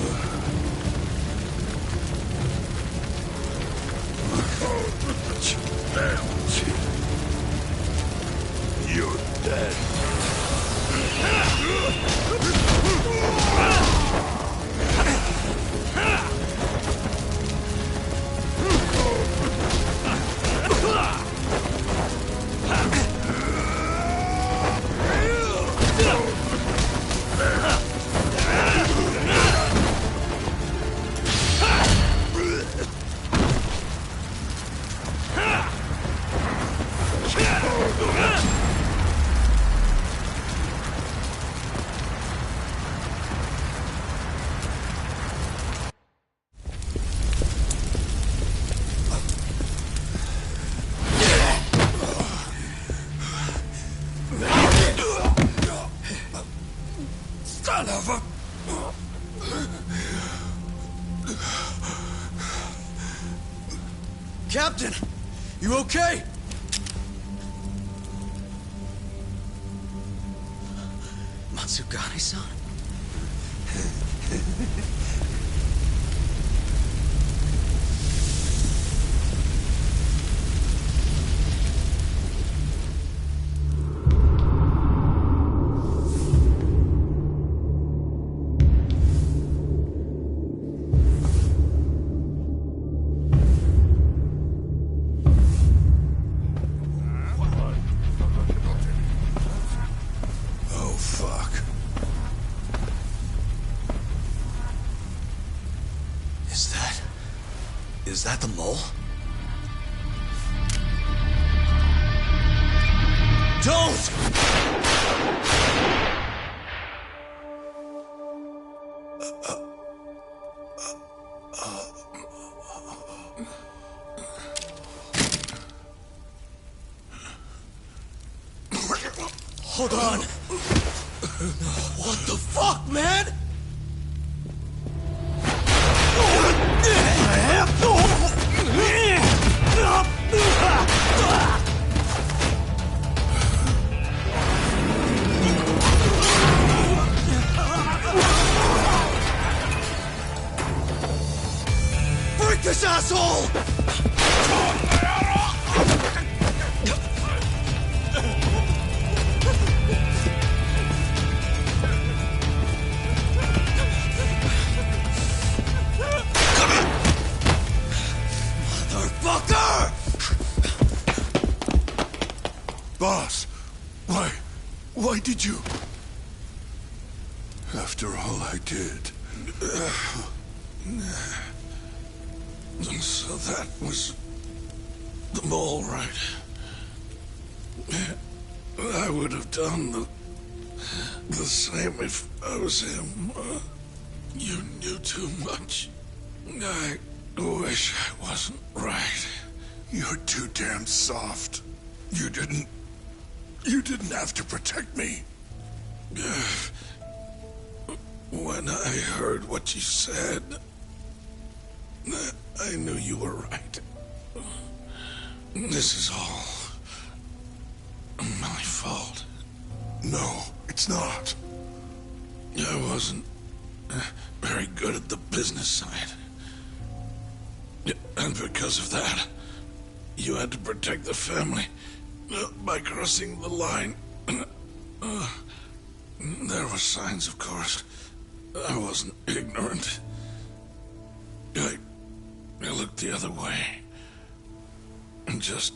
You're dead. Son of a... Captain! You okay? Matsugane-san? Oh, fuck. Is that the mole? Don't! Hold on. What the fuck, man? Break this asshole! Motherfucker! Boss, why did you... After all I did... So that was the mole, right? I would have done the same if I was him. You knew too much. I wish I wasn't right. You're too damn soft. You didn't have to protect me. When I heard what you said, I knew you were right. This is all my fault. No, it's not. I wasn't very good at the business side. And because of that, you had to protect the family by crossing the line. There were signs, of course. I wasn't ignorant. I looked the other way and just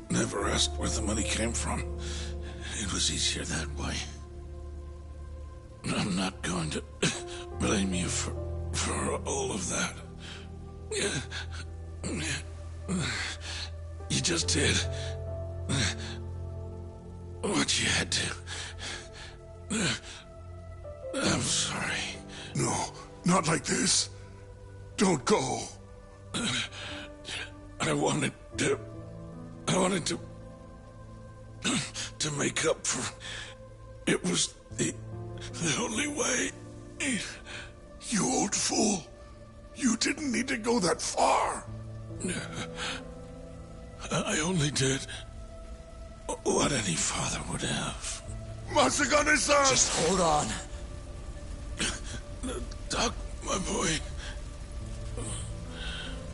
never asked where the money came from. It was easier that way. I'm not going to blame you for all of that. You just did what you had to. I'm sorry. No, not like this. Don't go. I wanted to make up for. It was the only way. You old fool. You didn't need to go that far. I only did what any father would have. Matsugane-san! Just hold on. Doc, my boy.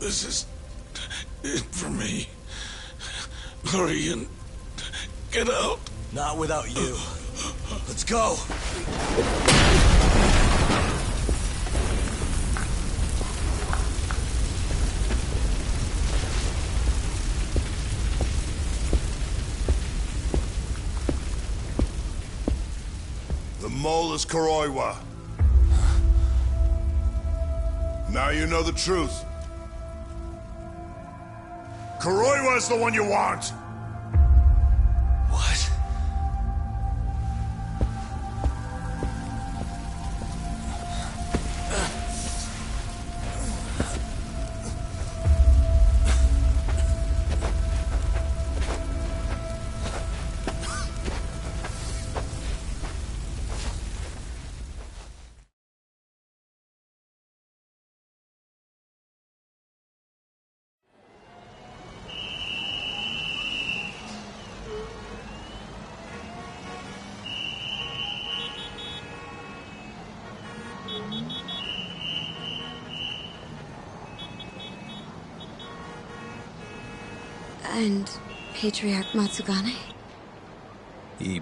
This is it for me. Hurry and get out. Not without you. Let's go. The mole is Kuroiwa. Now you know the truth. Kuroiwa is the one you want! What? And Patriarch Matsugane? He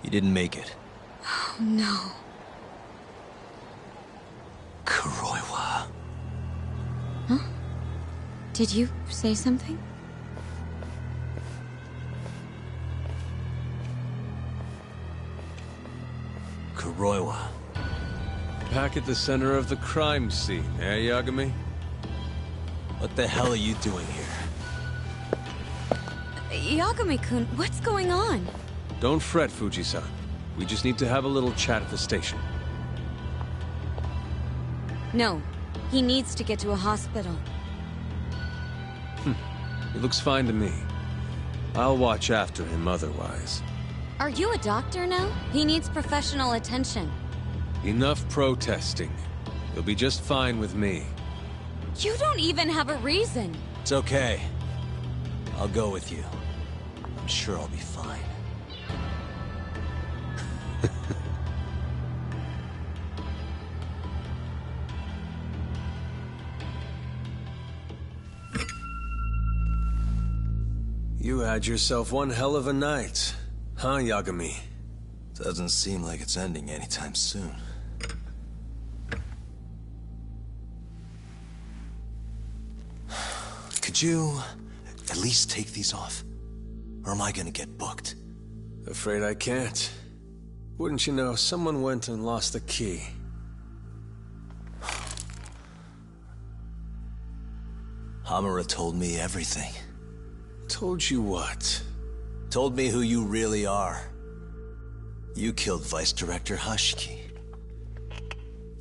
didn't make it. Oh, no. Kuroiwa. Huh? Did you say something? Kuroiwa. Back at the center of the crime scene, eh, Yagami? What the hell are you doing here? Yagami-kun, what's going on? Don't fret, Fuji-san. We just need to have a little chat at the station. No, he needs to get to a hospital. He looks fine to me. I'll watch after him otherwise. Are you a doctor now? He needs professional attention. Enough protesting. He'll be just fine with me. You don't even have a reason. It's okay. I'll go with you. I'm sure I'll be fine. You had yourself one hell of a night, huh, Yagami? Doesn't seem like it's ending anytime soon. Could you at least take these off? Or am I gonna get booked? Afraid I can't. Wouldn't you know, someone went and lost the key. Hamura told me everything. Told you what? Told me who you really are. You killed Vice Director Hashiki.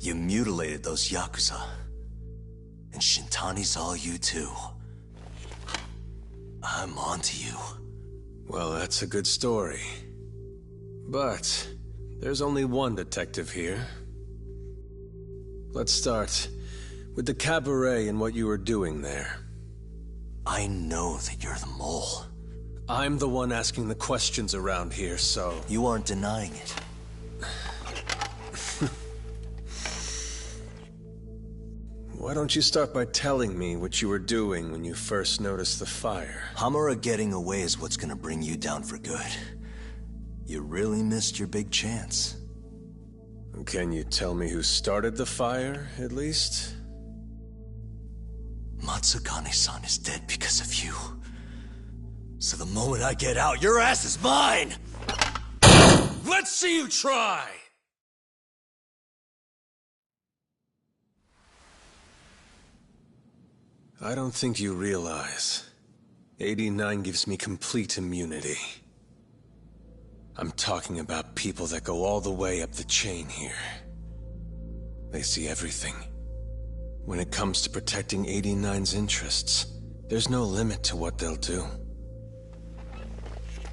You mutilated those Yakuza. And Shintani's all you too. I'm onto you. Well, that's a good story. But there's only one detective here. Let's start with the cabaret and what you were doing there. I know that you're the mole. I'm the one asking the questions around here, so... You aren't denying it. Why don't you start by telling me what you were doing when you first noticed the fire? Hamura getting away is what's gonna bring you down for good. You really missed your big chance. Can you tell me who started the fire, at least? Matsugane-san is dead because of you. So the moment I get out, your ass is mine! Let's see you try! I don't think you realize 89 gives me complete immunity. I'm talking about people that go all the way up the chain here. They see everything. When it comes to protecting 89's interests, there's no limit to what they'll do.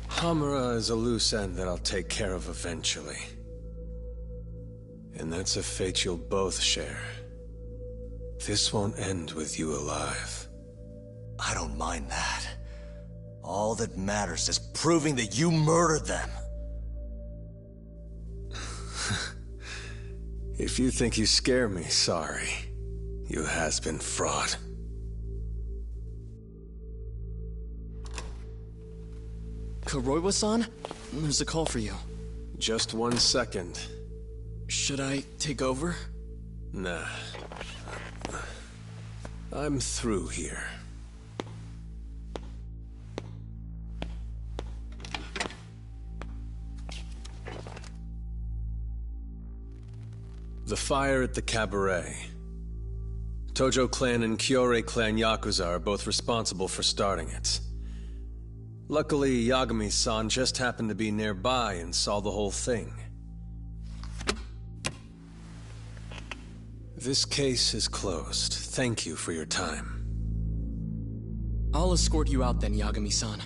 Hamura is a loose end that I'll take care of eventually. And that's a fate you'll both share. This won't end with you alive. I don't mind that. All that matters is proving that you murdered them. If you think you scare me, sorry. You has-been fraud. Kuroiwa-san? There's a call for you. Just 1 second. Should I take over? Nah. I'm through here. The fire at the cabaret. Tojo clan and Kyorei clan Yakuza are both responsible for starting it. Luckily, Yagami-san just happened to be nearby and saw the whole thing. This case is closed. Thank you for your time. I'll escort you out then, Yagami-san.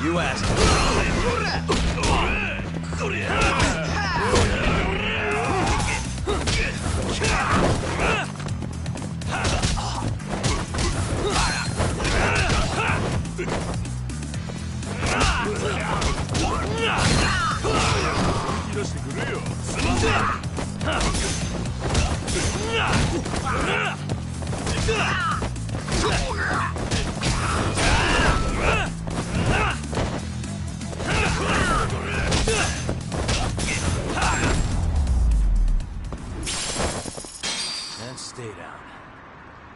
You asked. And stay down. 「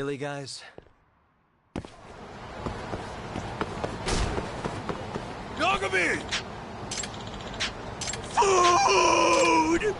Really, guys? Yagami! Food!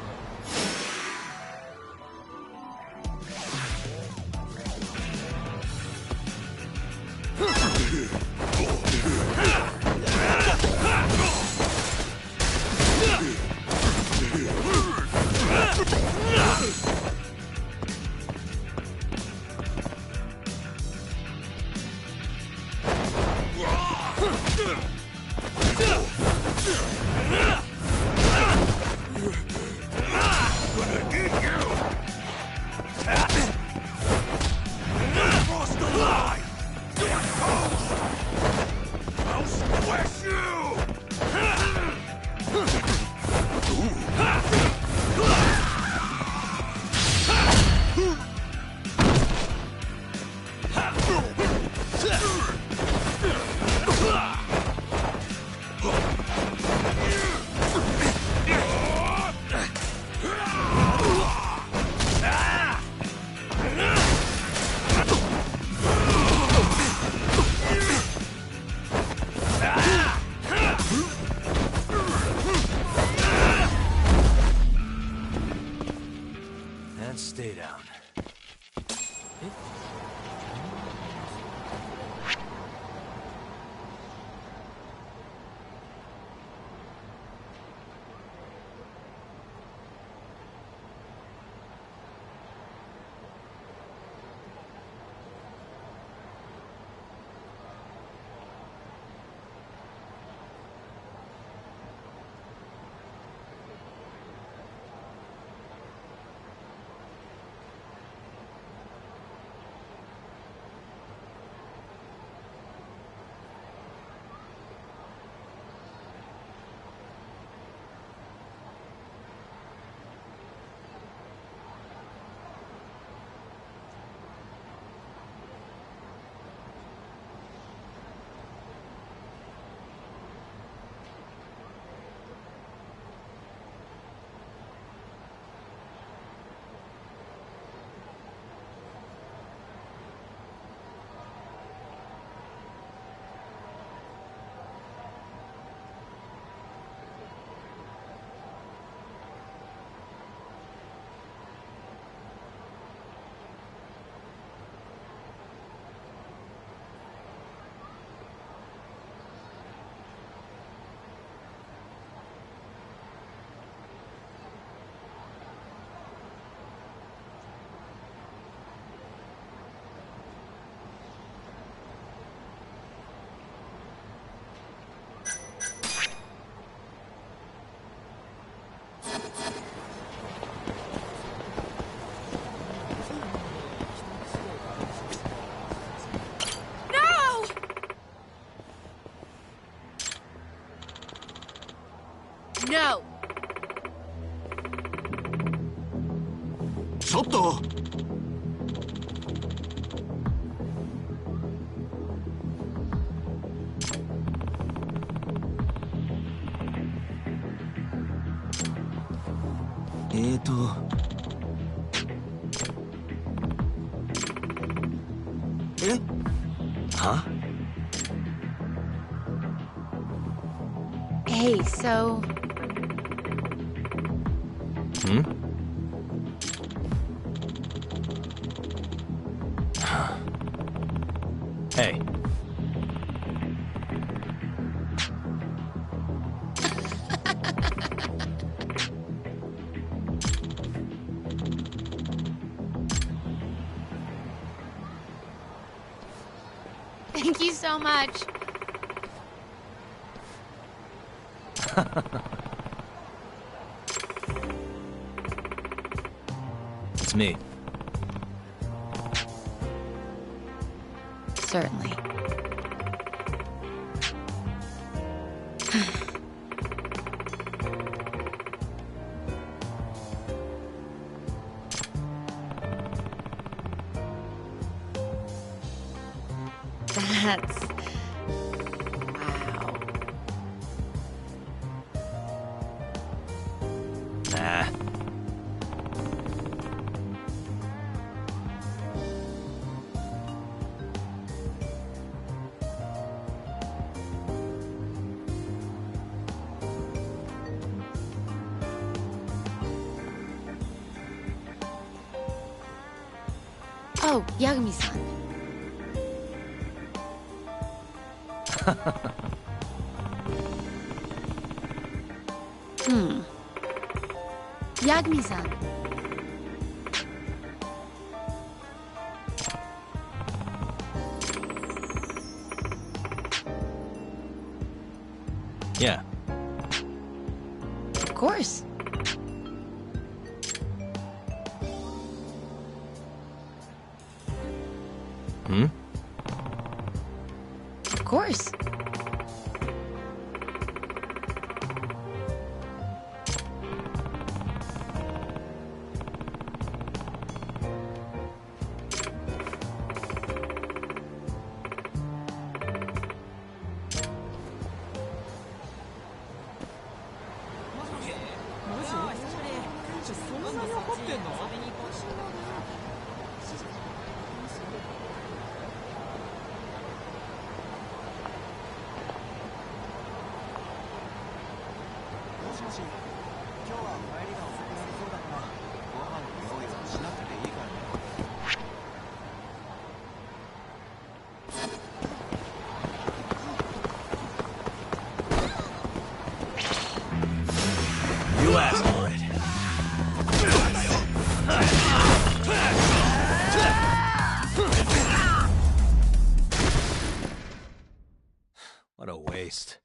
And stay down. No! ちょっとえは Hey, so... Hmm? Hey. Thank you so much. It's me. Certainly. That's... wow. Nah. Oh, Yagami-san. Yagami-san. Yeah. Of course. Hmm? Of course. You asked for it. What a waste.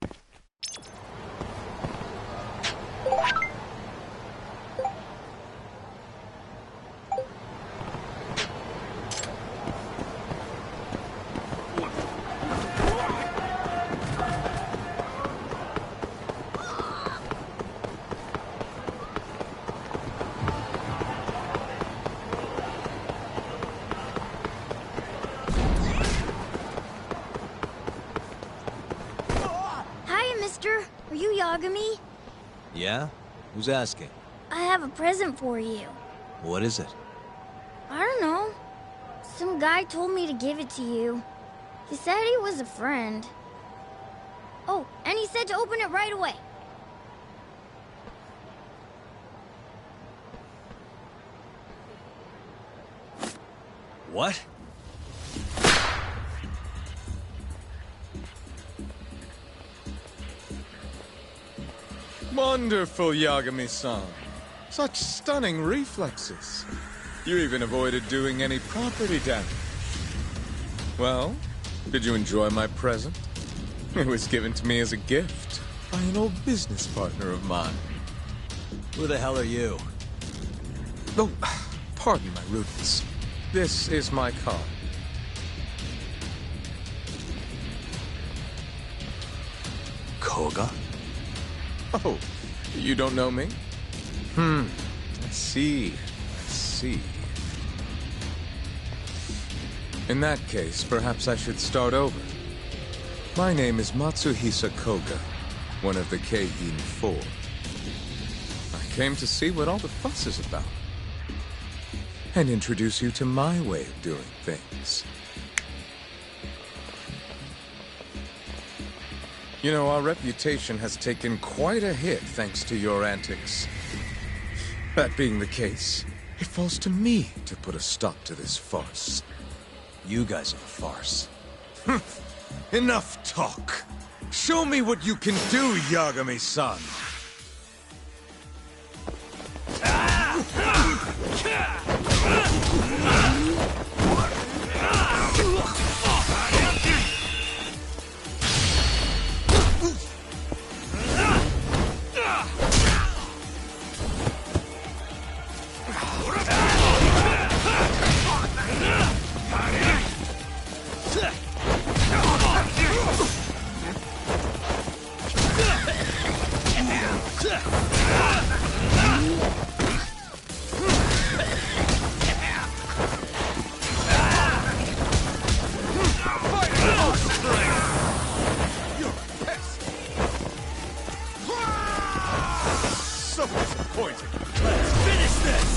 Are you Yagami? Yeah? Who's asking? I have a present for you. What is it? I don't know. Some guy told me to give it to you. He said he was a friend. Oh, and he said to open it right away. What? Wonderful, Yagami-san. Such stunning reflexes. You even avoided doing any property damage. Well, did you enjoy my present? It was given to me as a gift by an old business partner of mine. Who the hell are you? Oh, pardon my rudeness. This is my card. Koga? Oh, you don't know me? I see. In that case, perhaps I should start over. My name is Matsuhisa Koga, one of the Keigin Four. I came to see what all the fuss is about, and introduce you to my way of doing things. You know, our reputation has taken quite a hit thanks to your antics. That being the case, it falls to me to put a stop to this farce. You guys are the farce. Enough talk. Show me what you can do, Yagami-san. So disappointing. Let's finish this!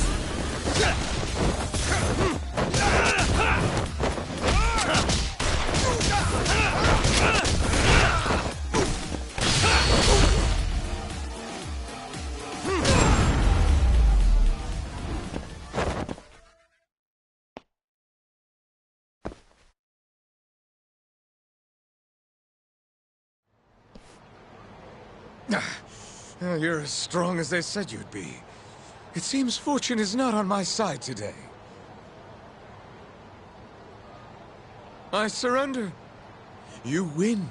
You're as strong as they said you'd be. It seems fortune is not on my side today. I surrender. You win.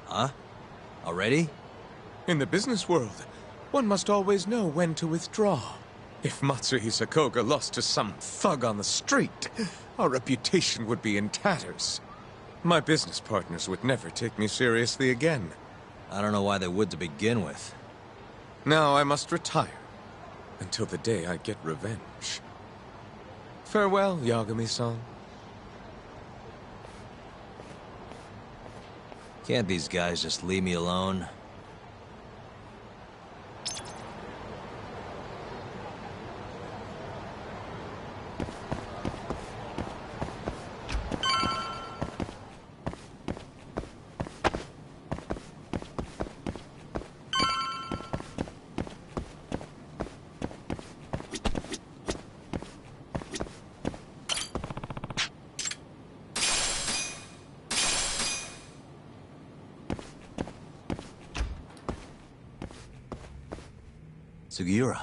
Huh? Already? In the business world, one must always know when to withdraw. If Matsui Sakoga lost to some thug on the street, our reputation would be in tatters. My business partners would never take me seriously again. I don't know why they would to begin with. Now I must retire, until the day I get revenge. Farewell, Yagami-san. Can't these guys just leave me alone? Sugiura.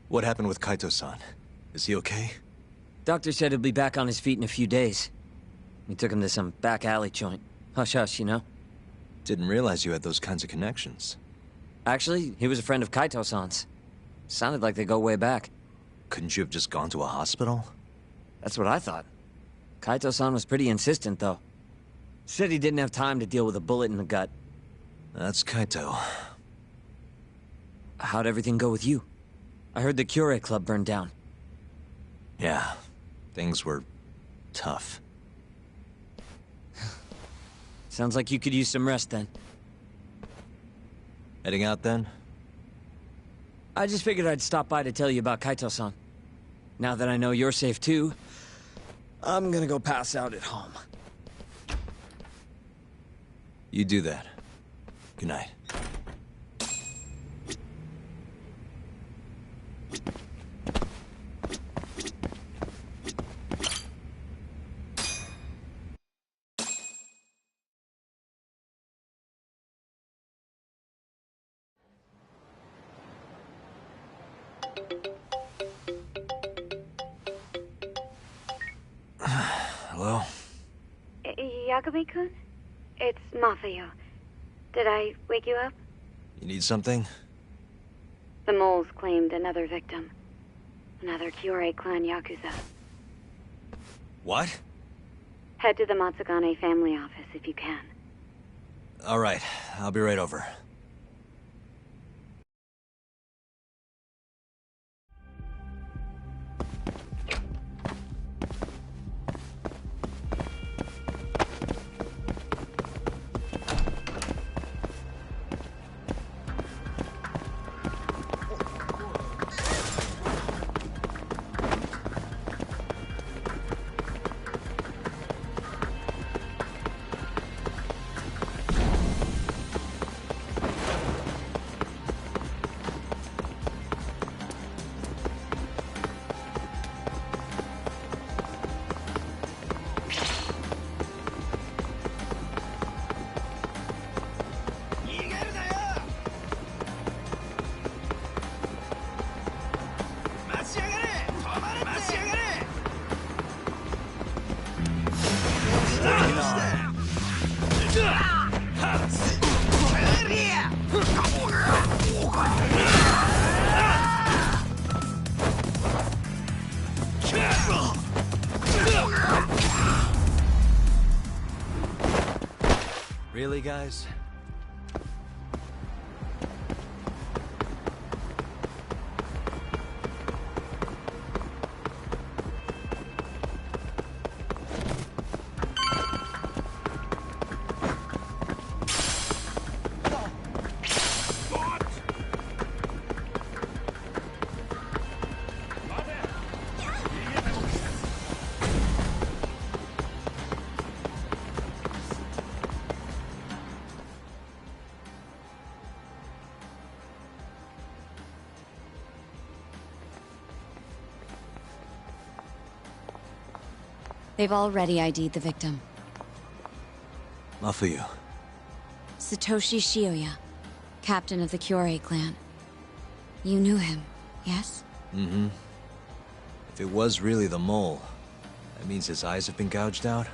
What happened with Kaito-san? Is he okay? Doctor said he'll be back on his feet in a few days. We took him to some back alley joint. Hush-hush, you know? Didn't realize you had those kinds of connections. Actually, he was a friend of Kaito-san's. Sounded like they go way back. Couldn't you have just gone to a hospital? That's what I thought. Kaito-san was pretty insistent, though. Said he didn't have time to deal with a bullet in the gut. That's Kaito. How'd everything go with you? I heard the Cure Club burned down. Yeah, things were tough. Sounds like you could use some rest then. Heading out then? I just figured I'd stop by to tell you about Kaito-san. Now that I know you're safe too, I'm gonna go pass out at home. You do that. Good night. Hello? Yagami-kun? It's Mafuyu. Did I wake you up? You need something? The moles claimed another victim. Another Kyorei clan Yakuza. What? Head to the Matsugane family office if you can. All right, I'll be right over. Really, guys? They've already ID'd the victim. Mafuyu. Satoshi Shioya, captain of the Kyorei clan. You knew him, yes? Mm-hmm. If it was really the mole, that means his eyes have been gouged out?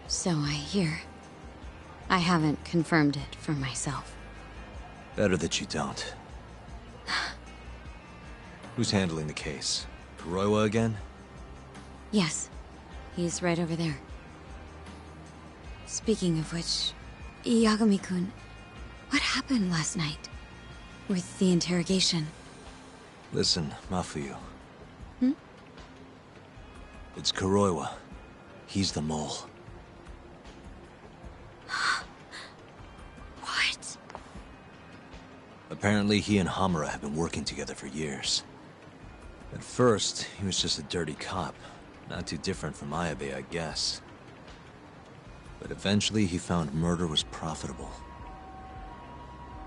So I hear. I haven't confirmed it for myself. Better that you don't. Who's handling the case? Kuroiwa again? Yes. He's right over there. Speaking of which, Yagami-kun, what happened last night? With the interrogation? Listen, Mafuyu. Hmm? It's Kuroiwa. He's the mole. What? Apparently he and Hamura have been working together for years. At first, he was just a dirty cop. Not too different from Ayabe, I guess. But eventually he found murder was profitable.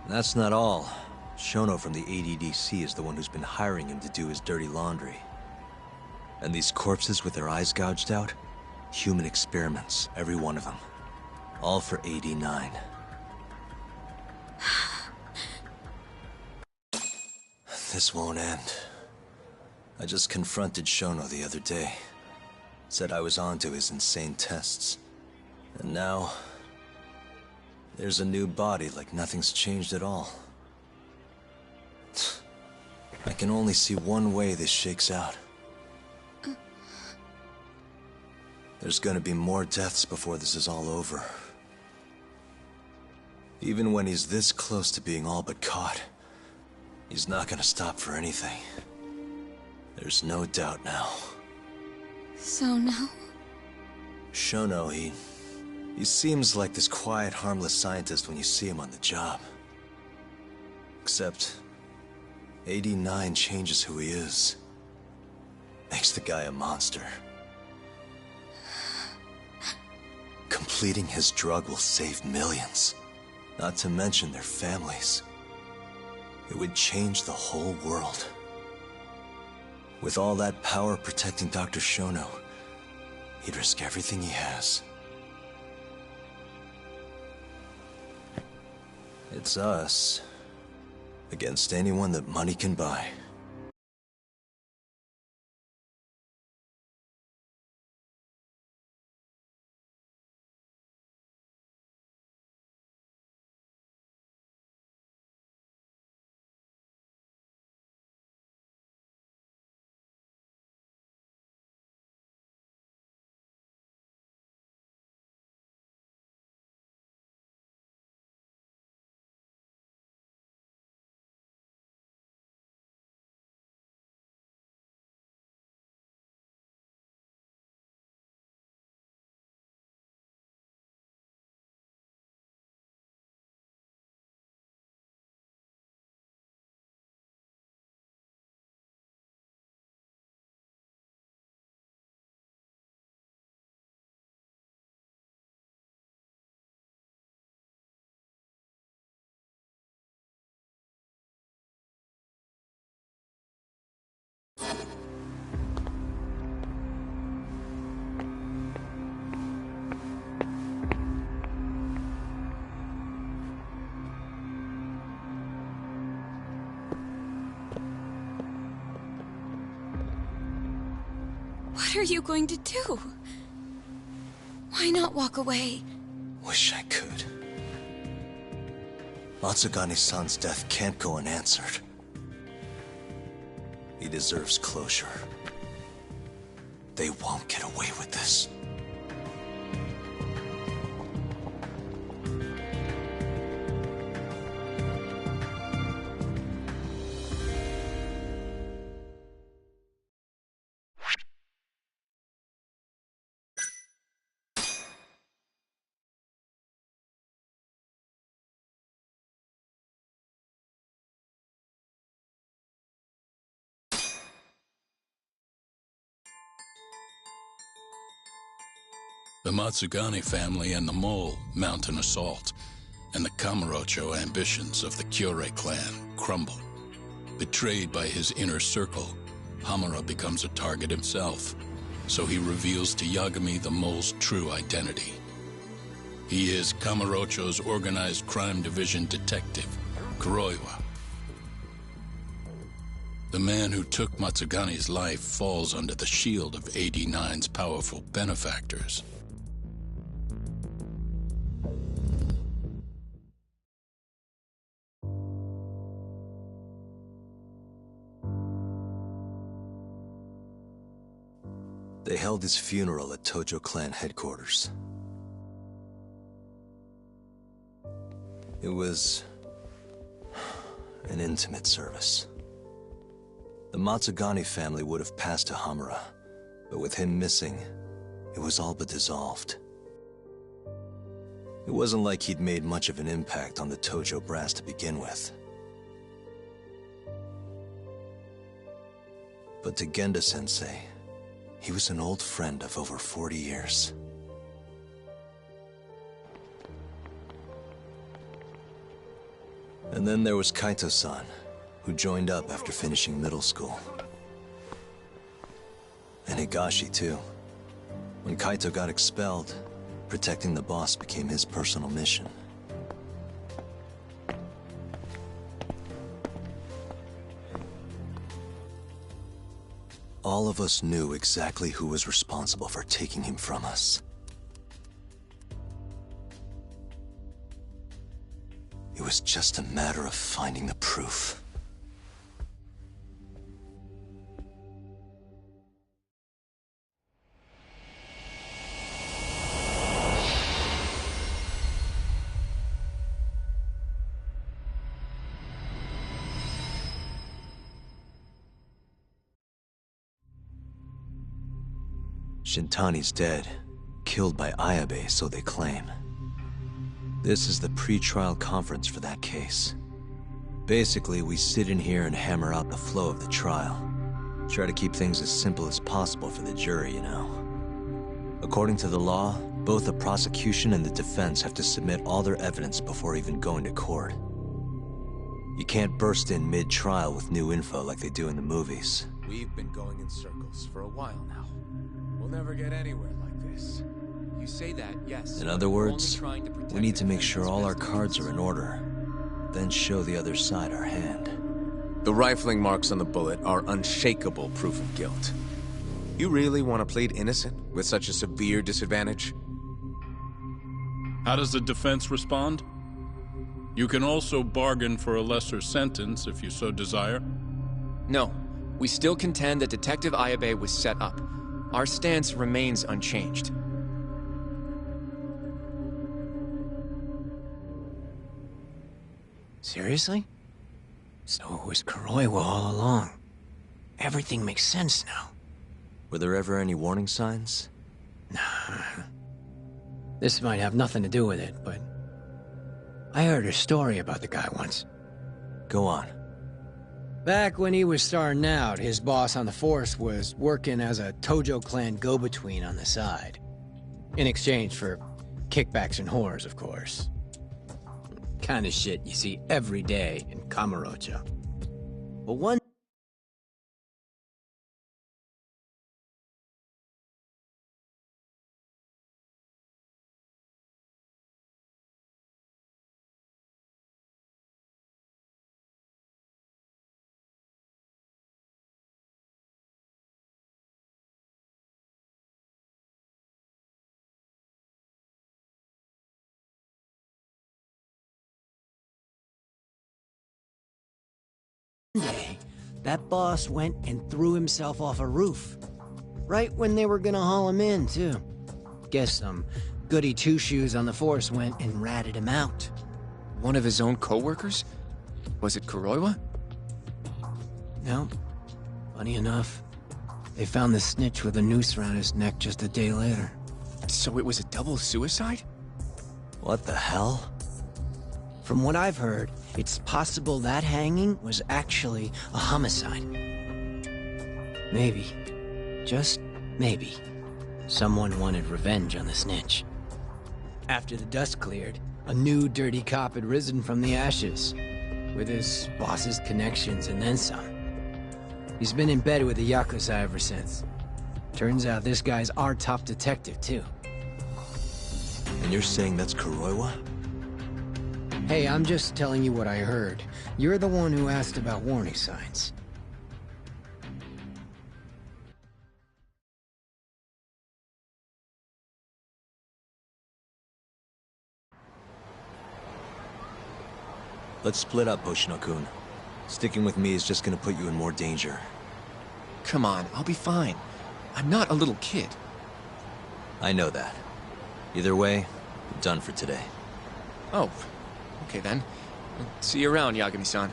And that's not all. Shono from the ADDC is the one who's been hiring him to do his dirty laundry. And these corpses with their eyes gouged out? Human experiments, every one of them. All for 89. This won't end. I just confronted Shono the other day. Said I was onto his insane tests. And now... there's a new body like nothing's changed at all. I can only see one way this shakes out. There's gonna be more deaths before this is all over. Even when he's this close to being all but caught, he's not gonna stop for anything. There's no doubt now. So now? Shono, he seems like this quiet, harmless scientist when you see him on the job. Except, 89 changes who he is. Makes the guy a monster. Completing his drug will save millions. Not to mention their families. It would change the whole world. With all that power protecting Dr. Shono, he'd risk everything he has. It's us against anyone that money can buy. What are you going to do? Why not walk away? Wish I could. Matsugane-san's death can't go unanswered. He deserves closure. They won't get away with this. The Matsugane family and the Mole mount an assault, and the Kamurocho ambitions of the Kyorei clan crumble. Betrayed by his inner circle, Hamura becomes a target himself, so he reveals to Yagami the Mole's true identity. He is Kamurocho's organized crime division detective, Kuroiwa. The man who took Matsugane's life falls under the shield of 89's powerful benefactors. They held his funeral at Tojo clan headquarters. It was an intimate service. The Matsugane family would have passed to Hamura, but with him missing, it was all but dissolved. It wasn't like he'd made much of an impact on the Tojo brass to begin with. But to Genda-sensei, he was an old friend of over 40 years. And then there was Kaito-san, who joined up after finishing middle school. And Higashi, too. When Kaito got expelled, protecting the boss became his personal mission. All of us knew exactly who was responsible for taking him from us. It was just a matter of finding the proof. Shintani's dead, killed by Ayabe, so they claim. This is the pre-trial conference for that case. Basically, we sit in here and hammer out the flow of the trial. Try to keep things as simple as possible for the jury, you know. According to the law, both the prosecution and the defense have to submit all their evidence before even going to court. You can't burst in mid-trial with new info like they do in the movies. We've been going in circles for a while now. We'll never get anywhere like this. You say that, yes. In other words, we need to make sure all our cards are in order, then show the other side our hand. The rifling marks on the bullet are unshakable proof of guilt. You really want to plead innocent with such a severe disadvantage? How does the defense respond? You can also bargain for a lesser sentence if you so desire. No, we still contend that Detective Ayabe was set up. Our stance remains unchanged. Seriously? So it was Kuroiwa all along. Everything makes sense now. Were there ever any warning signs? Nah. This might have nothing to do with it, but I heard a story about the guy once. Go on. Back when he was starting out, his boss on the force was working as a Tojo clan go-between on the side. In exchange for kickbacks and whores, of course. Kind of shit you see every day in Kamurocho. But one day, that boss went and threw himself off a roof. Right when they were gonna haul him in, too. Guess some goody two-shoes on the force went and ratted him out. One of his own co-workers? Was it Kuroiwa? No. Funny enough, they found the snitch with a noose around his neck just a day later. So it was a double suicide? What the hell? From what I've heard, it's possible that hanging was actually a homicide. Maybe, just maybe, someone wanted revenge on the snitch. After the dust cleared, a new dirty cop had risen from the ashes, with his boss's connections and then some. He's been in bed with the Yakuza ever since. Turns out this guy's our top detective, too. And you're saying that's Kuroiwa? Hey, I'm just telling you what I heard. You're the one who asked about warning signs. Let's split up, Hoshino-kun. Sticking with me is just gonna put you in more danger. Come on, I'll be fine. I'm not a little kid. I know that. Either way, we're done for today. Oh, okay then. See you around, Yagami-san.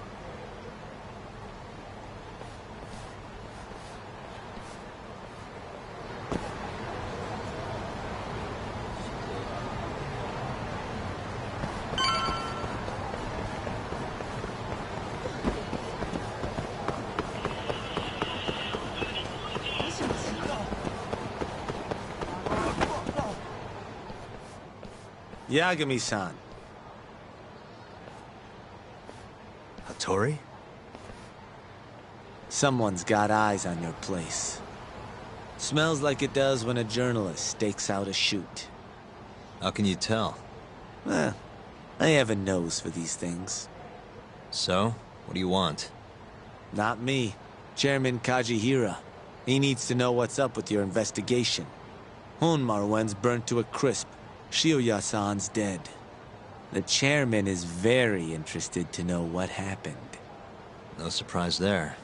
Yagami-san. Hattori? Someone's got eyes on your place. Smells like it does when a journalist stakes out a shoot. How can you tell? Well, I have a nose for these things. So, what do you want? Not me. Chairman Kajihira. He needs to know what's up with your investigation. Honmaruen's burnt to a crisp. Shioya-san's dead. The chairman is very interested to know what happened. No surprise there.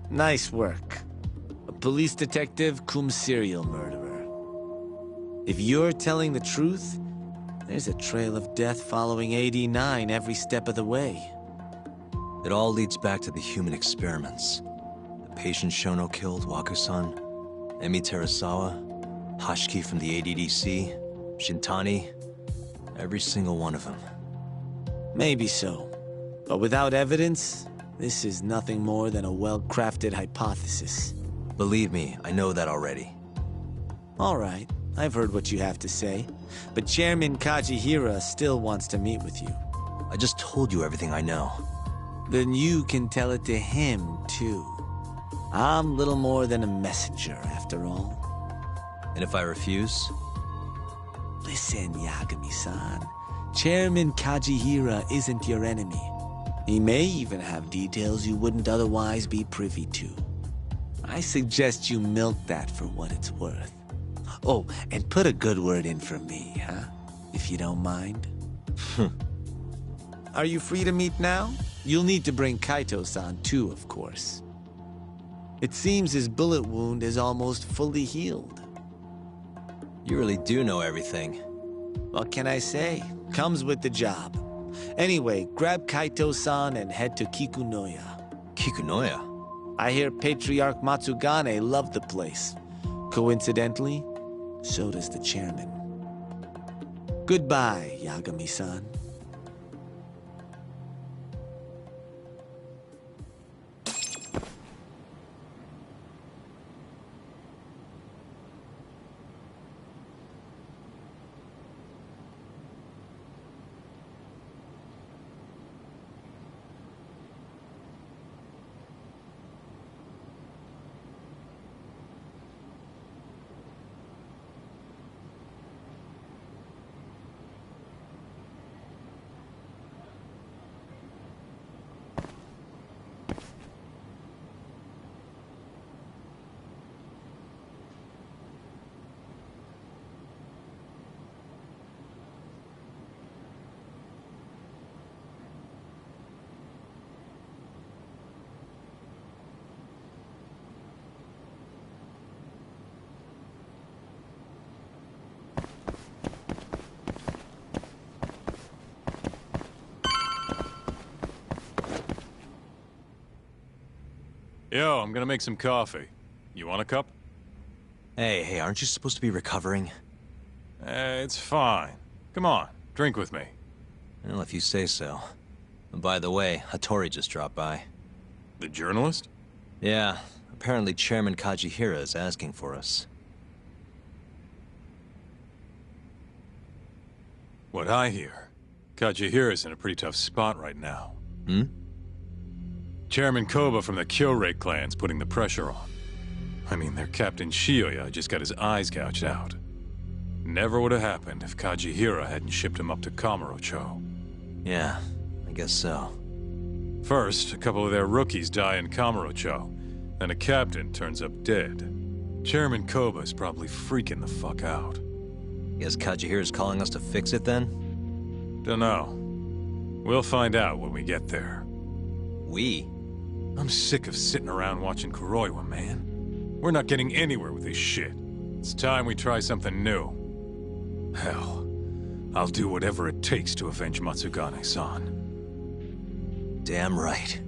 Nice work. A police detective cum serial murderer. If you're telling the truth, there's a trail of death following 89 every step of the way. It all leads back to the human experiments. The patient Shono killed, Waku-san, Emi Terasawa, Hashiki from the ADDC, Shintani, every single one of them. Maybe so. But without evidence, this is nothing more than a well-crafted hypothesis. Believe me, I know that already. All right, I've heard what you have to say. But Chairman Kajihira still wants to meet with you. I just told you everything I know. Then you can tell it to him, too. I'm little more than a messenger, after all. And if I refuse? Listen, Yagami-san. Chairman Kajihira isn't your enemy. He may even have details you wouldn't otherwise be privy to. I suggest you milk that for what it's worth. Oh, and put a good word in for me, huh? If you don't mind. Are you free to meet now? You'll need to bring Kaito-san too, of course. It seems his bullet wound is almost fully healed. You really do know everything. What can I say? Comes with the job. Anyway, grab Kaito-san and head to Kikunoya. Kikunoya? I hear Patriarch Matsugane loved the place. Coincidentally, so does the chairman. Goodbye, Yagami-san. Yo, I'm gonna make some coffee. You want a cup? Hey, aren't you supposed to be recovering? It's fine. Come on, drink with me. Well, if you say so. And by the way, Hattori just dropped by. The journalist? Yeah, apparently Chairman Kajihira is asking for us. What I hear, Kajihira's in a pretty tough spot right now. Hmm? Chairman Koba from the Kyorei clan's putting the pressure on. I mean, their Captain Shioya just got his eyes gouged out. Never would have happened if Kajihira hadn't shipped him up to Kamurocho. Yeah, I guess so. First, a couple of their rookies die in Kamurocho, then a captain turns up dead. Chairman Koba's probably freaking the fuck out. Guess Kajihira's calling us to fix it then? Dunno. We'll find out when we get there. We? I'm sick of sitting around watching Kuroiwa, man. We're not getting anywhere with this shit. It's time we try something new. Hell, I'll do whatever it takes to avenge Matsugane-san. Damn right.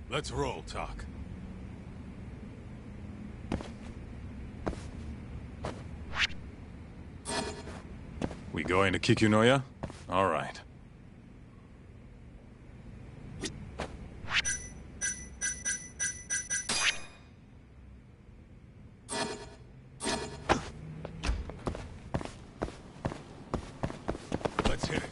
Let's roll, Tak. We going to Kikunoya? All right. Let's hit it.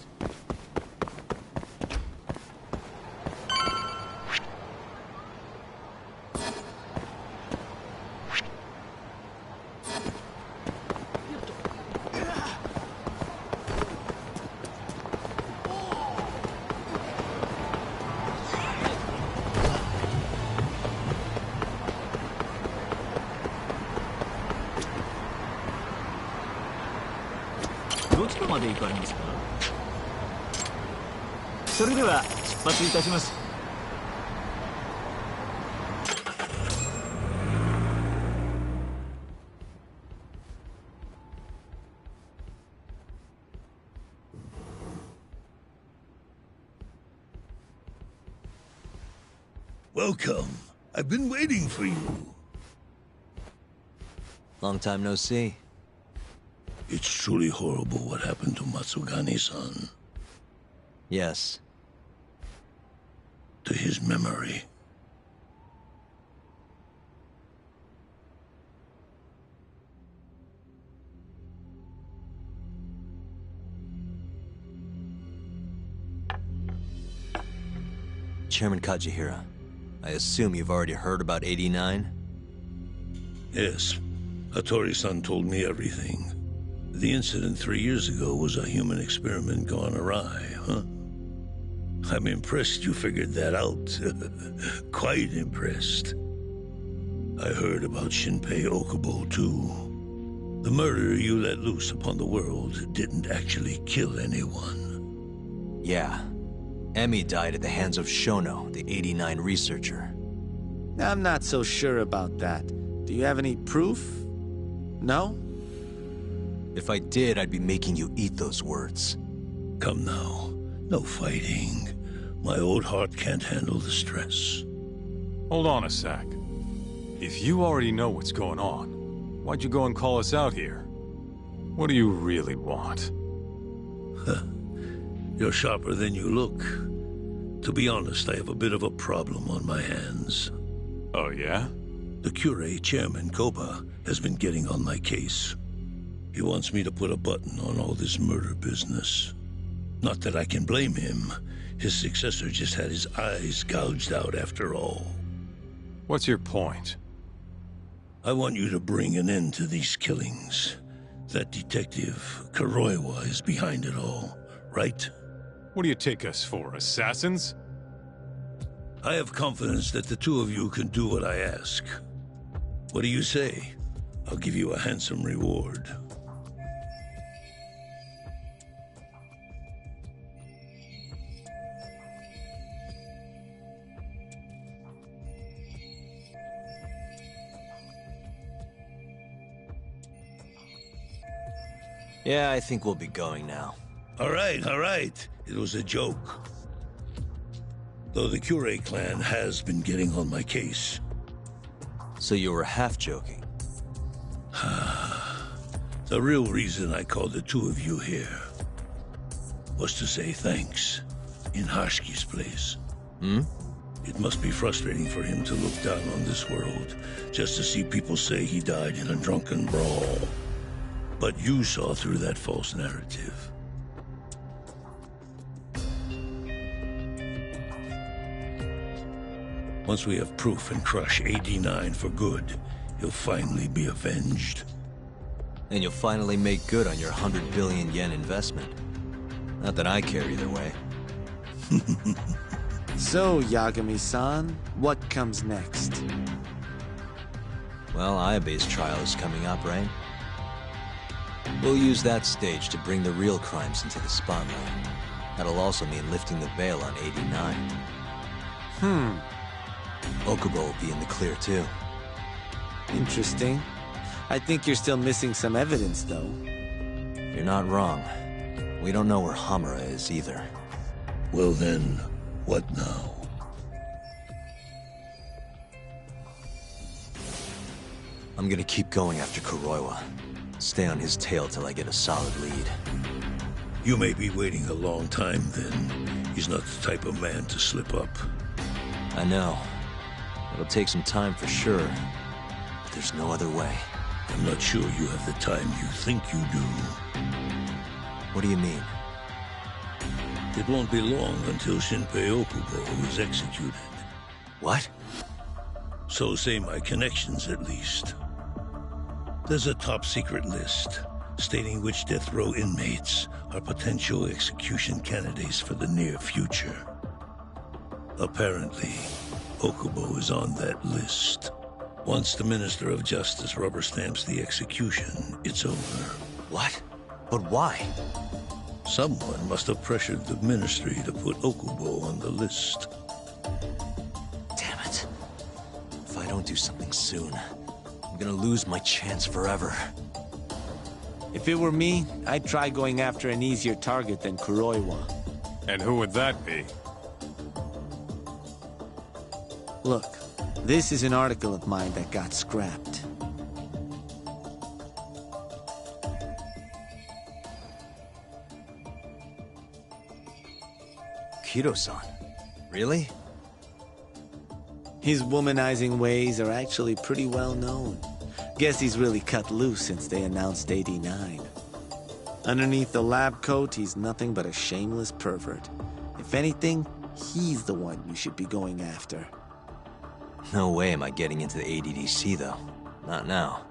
Welcome. I've been waiting for you. Long time no see. It's truly horrible what happened to Matsugane-san. Yes. To his memory. Chairman Kajihira, I assume you've already heard about 89? Yes. Hattori-san told me everything. The incident 3 years ago was a human experiment gone awry, huh? I'm impressed you figured that out. Quite impressed. I heard about Shinpei Okubo, too. The murder you let loose upon the world didn't actually kill anyone. Yeah. Emmy died at the hands of Shono, the 89 researcher. I'm not so sure about that. Do you have any proof? No? If I did, I'd be making you eat those words. Come now. No fighting. My old heart can't handle the stress. Hold on a sec. If you already know what's going on, why'd you go and call us out here? What do you really want? You're sharper than you look. To be honest, I have a bit of a problem on my hands. Oh, yeah? The Kyorei chairman, Koba, has been getting on my case. He wants me to put a button on all this murder business. Not that I can blame him. His successor just had his eyes gouged out after all. What's your point? I want you to bring an end to these killings. That detective, Kuroiwa, is behind it all, right? What do you take us for, assassins? I have confidence that the two of you can do what I ask. What do you say? I'll give you a handsome reward. Yeah, I think we'll be going now. All right, all right. It was a joke. Though the Curie clan has been getting on my case. So you were half joking? The real reason I called the two of you here was to say thanks in Hashki's place. Hmm? It must be frustrating for him to look down on this world, just to see people say he died in a drunken brawl. But you saw through that false narrative. Once we have proof and crush AD9 for good, he'll finally be avenged. And you'll finally make good on your 100 billion yen investment. Not that I care either way. So, Yagami-san, what comes next? Well, Ayabe's trial is coming up, right? We'll use that stage to bring the real crimes into the spotlight. That'll also mean lifting the veil on 89. Okubo will be in the clear, too. Interesting. I think you're still missing some evidence, though. You're not wrong. We don't know where Hamura is, either. Well then, what now? I'm gonna keep going after Kuroiwa. Stay on his tail till I get a solid lead. You may be waiting a long time, then. He's not the type of man to slip up. I know. It'll take some time for sure, but there's no other way. I'm not sure you have the time you think you do. What do you mean? It won't be long until Shinpei Okubo is executed. What? So say my connections, at least. There's a top-secret list stating which death row inmates are potential execution candidates for the near future. Apparently, Okubo is on that list. Once the Minister of Justice rubber stamps the execution, it's over. What? But why? Someone must have pressured the Ministry to put Okubo on the list. Damn it. If I don't do something soon, I'm gonna lose my chance forever. If it were me, I'd try going after an easier target than Kuroiwa. And who would that be? Look, this is an article of mine that got scrapped. Kido-san? Really? His womanizing ways are actually pretty well known. Guess he's really cut loose since they announced 89. Underneath the lab coat, he's nothing but a shameless pervert. If anything, he's the one you should be going after. No way am I getting into the ADDC, though. Not now.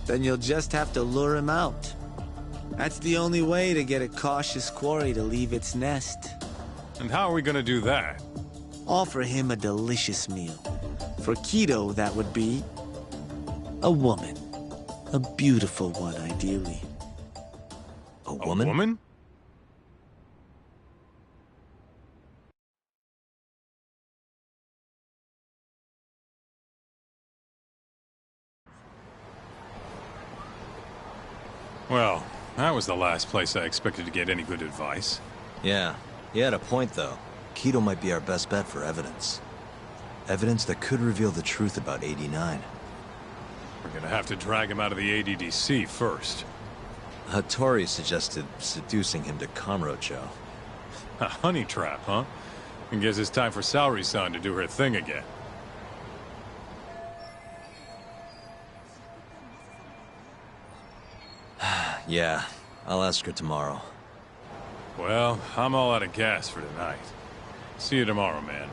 Then you'll just have to lure him out. That's the only way to get a cautious quarry to leave its nest. And how are we gonna do that? Offer him a delicious meal. For Kido, that would be a woman. A beautiful one, ideally. A woman? A woman? Well, that was the last place I expected to get any good advice. Yeah, he had a point, though. Kido might be our best bet for evidence. Evidence that could reveal the truth about 89. We're gonna have to drag him out of the ADDC first. Hattori suggested seducing him to Kamurocho. A honey trap, huh? I guess it's time for Saori-san to do her thing again. Yeah, I'll ask her tomorrow. Well, I'm all out of gas for tonight. See you tomorrow, man.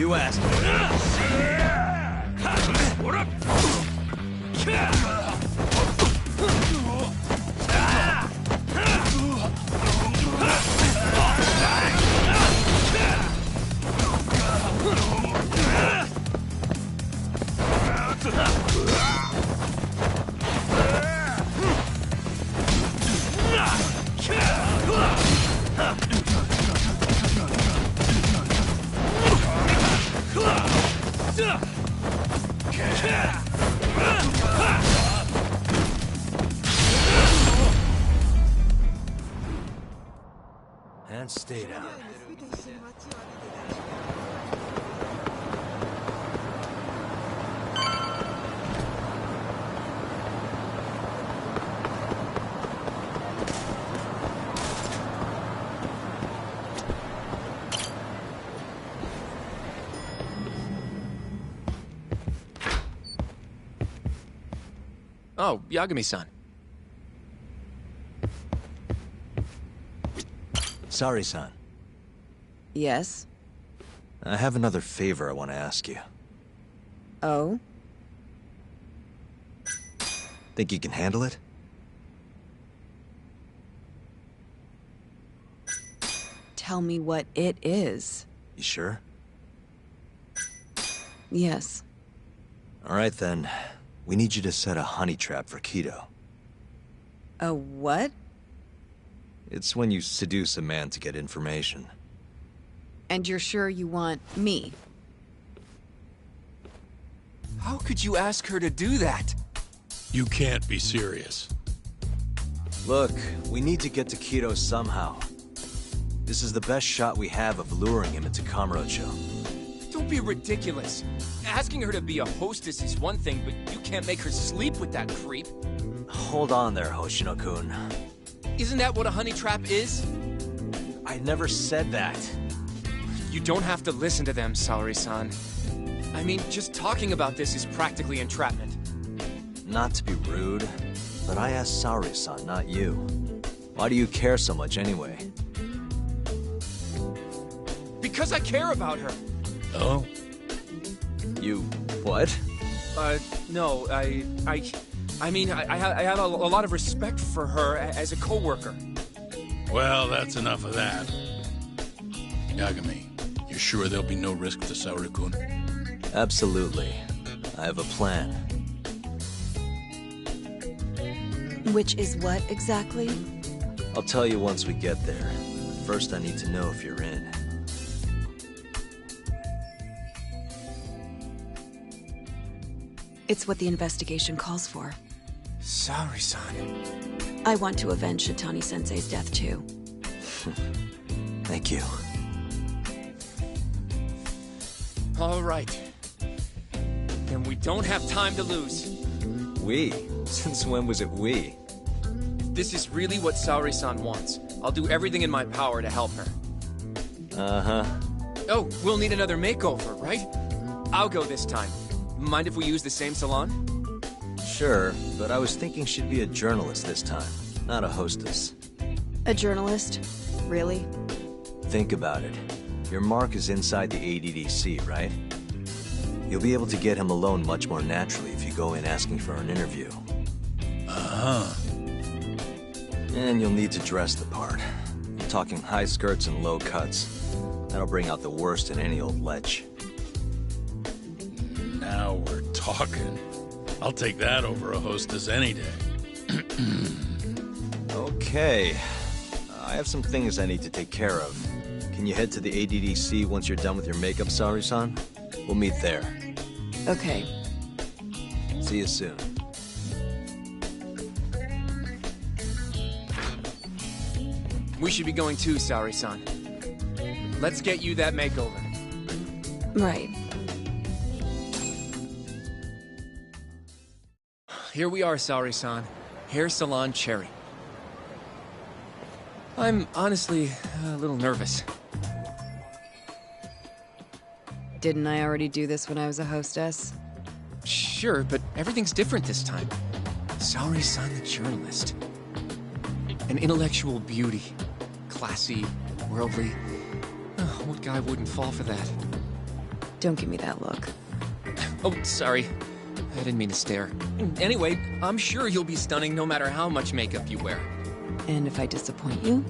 You asked and stay down. Oh, Yagami-san. Sorry, son. Yes? I have another favor I want to ask you. Oh? Think you can handle it? Tell me what it is. You sure? Yes. All right, then. We need you to set a honey trap for Kido. A what? It's when you seduce a man to get information. And you're sure you want me? How could you ask her to do that? You can't be serious. Look, we need to get to Kido somehow. This is the best shot we have of luring him into Kamurocho. Don't be ridiculous. Asking her to be a hostess is one thing, but you can't make her sleep with that creep. Hold on there, Hoshino-kun. Isn't that what a honey trap is? I never said that. You don't have to listen to them, Saori-san. I mean, just talking about this is practically entrapment. Not to be rude, but I asked Saori-san, not you. Why do you care so much anyway? Because I care about her. Oh? You... what? No, I mean, I have a lot of respect for her as a co-worker. Well, that's enough of that. Yagami, you sure there'll be no risk to Saori-kun? Absolutely. I have a plan. Which is what, exactly? I'll tell you once we get there. First, I need to know if you're in. It's what the investigation calls for. Saori-san. I want to avenge Shitani-sensei's death, too. Thank you. All right. Then we don't have time to lose. We? Since when was it we? This is really what Saori-san wants. I'll do everything in my power to help her. Uh-huh. Oh, we'll need another makeover, right? I'll go this time. Mind if we use the same salon? Sure, but I was thinking she'd be a journalist this time, not a hostess. A journalist? Really? Think about it. Your mark is inside the ADDC, right? You'll be able to get him alone much more naturally if you go in asking for an interview. Uh-huh. And you'll need to dress the part. I'm talking high skirts and low cuts. That'll bring out the worst in any old lech. Now we're talking. I'll take that over a hostess any day. Okay. I have some things I need to take care of. Can you head to the ADDC once you're done with your makeup, Saori-san? We'll meet there. Okay. See you soon. We should be going too, Saori-san. Let's get you that makeover. Right. Here we are, Saori-san. Hair Salon Cherry. I'm honestly a little nervous. Didn't I already do this when I was a hostess? Sure, but everything's different this time. Saori-san the journalist. An intellectual beauty. Classy, worldly. Oh, what guy wouldn't fall for that? Don't give me that look. Oh, sorry. I didn't mean to stare. Anyway, I'm sure you'll be stunning no matter how much makeup you wear. And if I disappoint you?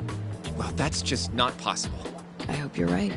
Well, that's just not possible. I hope you're right.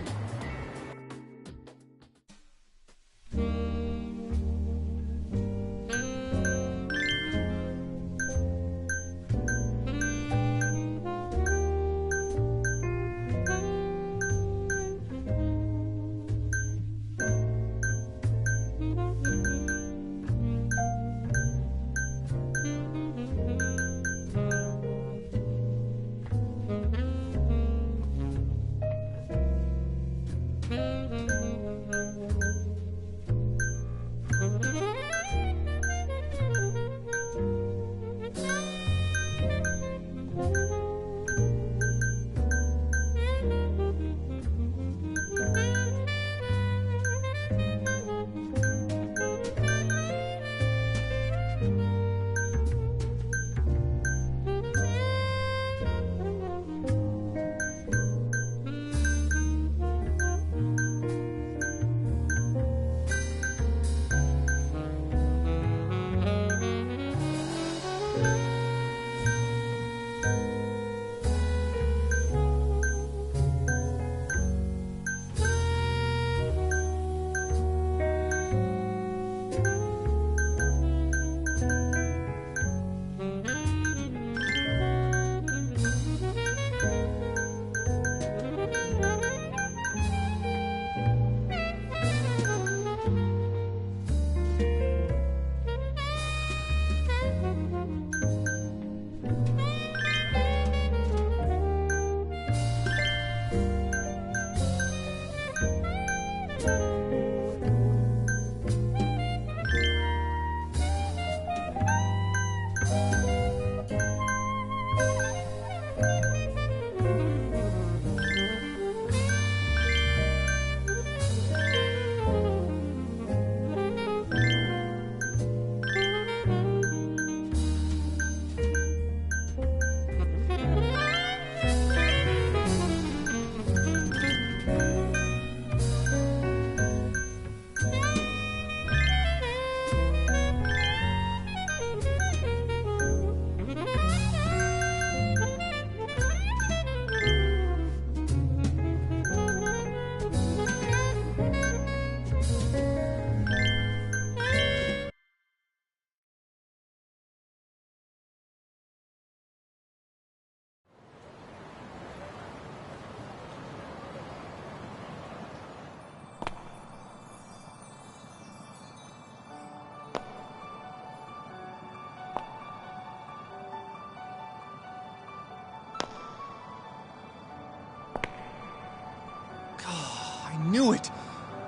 I knew it!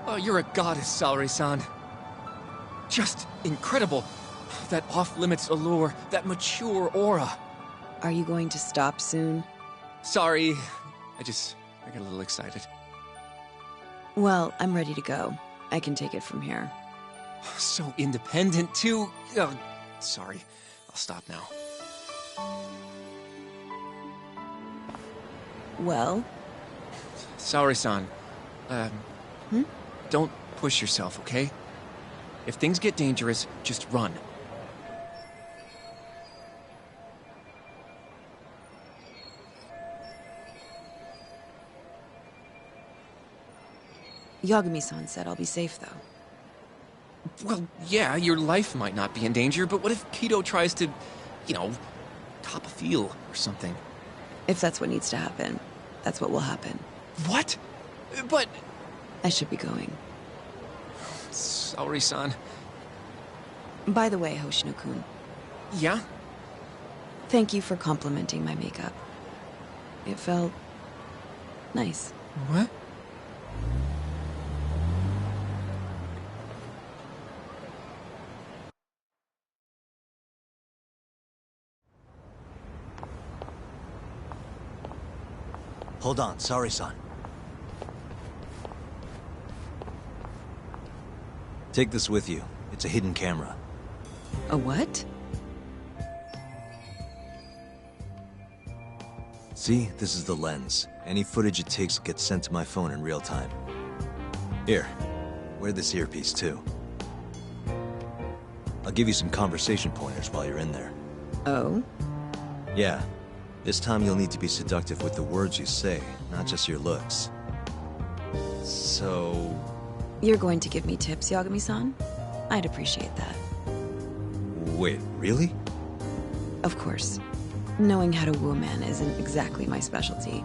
Oh, you're a goddess, Saori-san. Just incredible. That off-limits allure, that mature aura. Are you going to stop soon? Sorry. I got a little excited. Well, I'm ready to go. I can take it from here. So independent, too. Oh, sorry. I'll stop now. Well? Saori-san, don't push yourself, okay? If things get dangerous, just run. Yagami-san said I'll be safe, though. Well, yeah, your life might not be in danger, but what if Kido tries to, cop a feel or something? If that's what needs to happen, that's what will happen. What? But... I should be going. Saori-san. By the way, Hoshino-kun. Yeah? Thank you for complimenting my makeup. It felt... nice. What? Hold on, sorry, son. Take this with you. It's a hidden camera. A what? See, this is the lens. Any footage it takes gets sent to my phone in real time. Here, wear this earpiece too. I'll give you some conversation pointers while you're in there. Oh? Yeah. This time you'll need to be seductive with the words you say, not just your looks. So... You're going to give me tips, Yagami-san? I'd appreciate that. Wait, really? Of course. Knowing how to woo a man isn't exactly my specialty.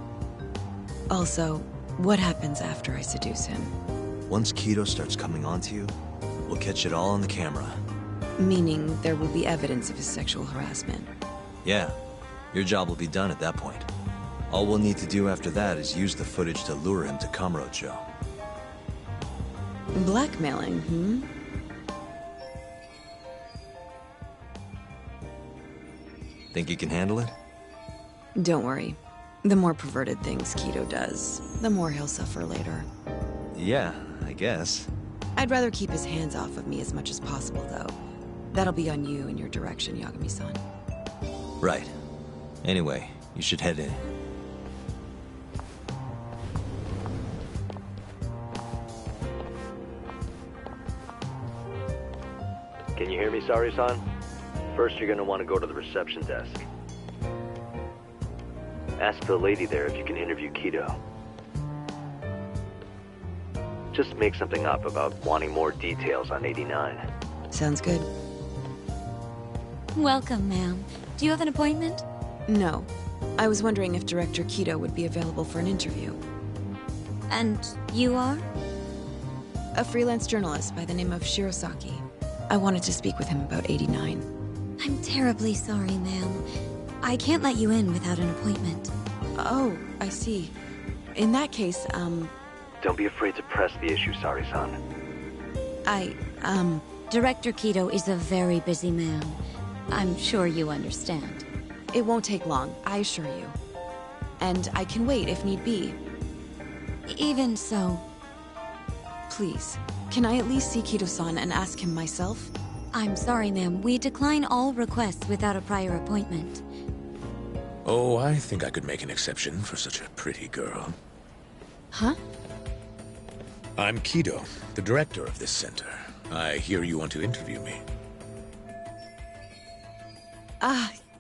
Also, what happens after I seduce him? Once Kido starts coming onto you, we'll catch it all on the camera. Meaning there will be evidence of his sexual harassment. Yeah. Your job will be done at that point. All we'll need to do after that is use the footage to lure him to Kamurocho. Blackmailing, hmm? Think you can handle it? Don't worry. The more perverted things Kido does, the more he'll suffer later. Yeah, I guess. I'd rather keep his hands off of me as much as possible, though. That'll be on you and your direction, Yagami-san. Right. Anyway, you should head in. Can you hear me, Sari-san? First, you're gonna want to go to the reception desk. Ask the lady there if you can interview Kido. Just make something up about wanting more details on 89. Sounds good. Welcome, ma'am. Do you have an appointment? No. I was wondering if Director Kido would be available for an interview. And you are? A freelance journalist by the name of Shirosaki. I wanted to speak with him about 89. I'm terribly sorry, ma'am. I can't let you in without an appointment. Oh, I see. In that case, Don't be afraid to press the issue, Sari-san. Director Kido is a very busy man. I'm sure you understand. It won't take long, I assure you. And I can wait if need be. Even so... Please, can I at least see Kido-san and ask him myself? I'm sorry, ma'am. We decline all requests without a prior appointment. Oh, I think I could make an exception for such a pretty girl. Huh? I'm Kido, the director of this center. I hear you want to interview me.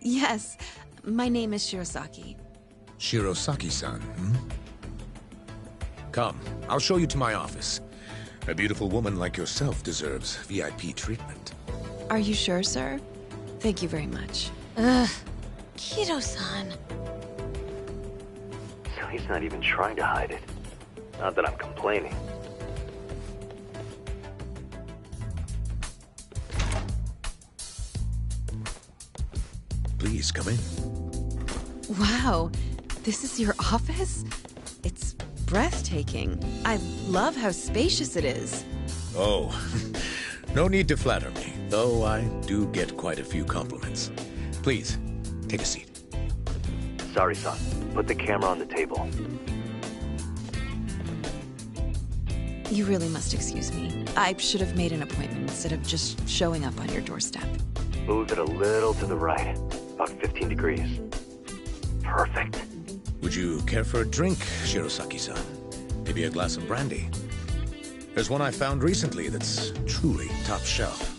Yes. My name is Shirosaki. Shirosaki-san, hmm? Come, I'll show you to my office. A beautiful woman like yourself deserves VIP treatment. Are you sure, sir? Thank you very much. Ugh. Kido-san. So he's not even trying to hide it. Not that I'm complaining. Please, come in. Wow. This is your office? It's breathtaking. I love how spacious it is. Oh, no need to flatter me, though I do get quite a few compliments. Please, take a seat. Sorry, son. Put the camera on the table. You really must excuse me. I should have made an appointment instead of just showing up on your doorstep. Move it a little to the right. About 15 degrees. Perfect. Would you care for a drink, Shirosaki-san? Maybe a glass of brandy? There's one I found recently that's truly top shelf.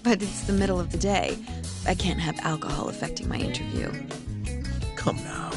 But it's the middle of the day. I can't have alcohol affecting my interview. Come now.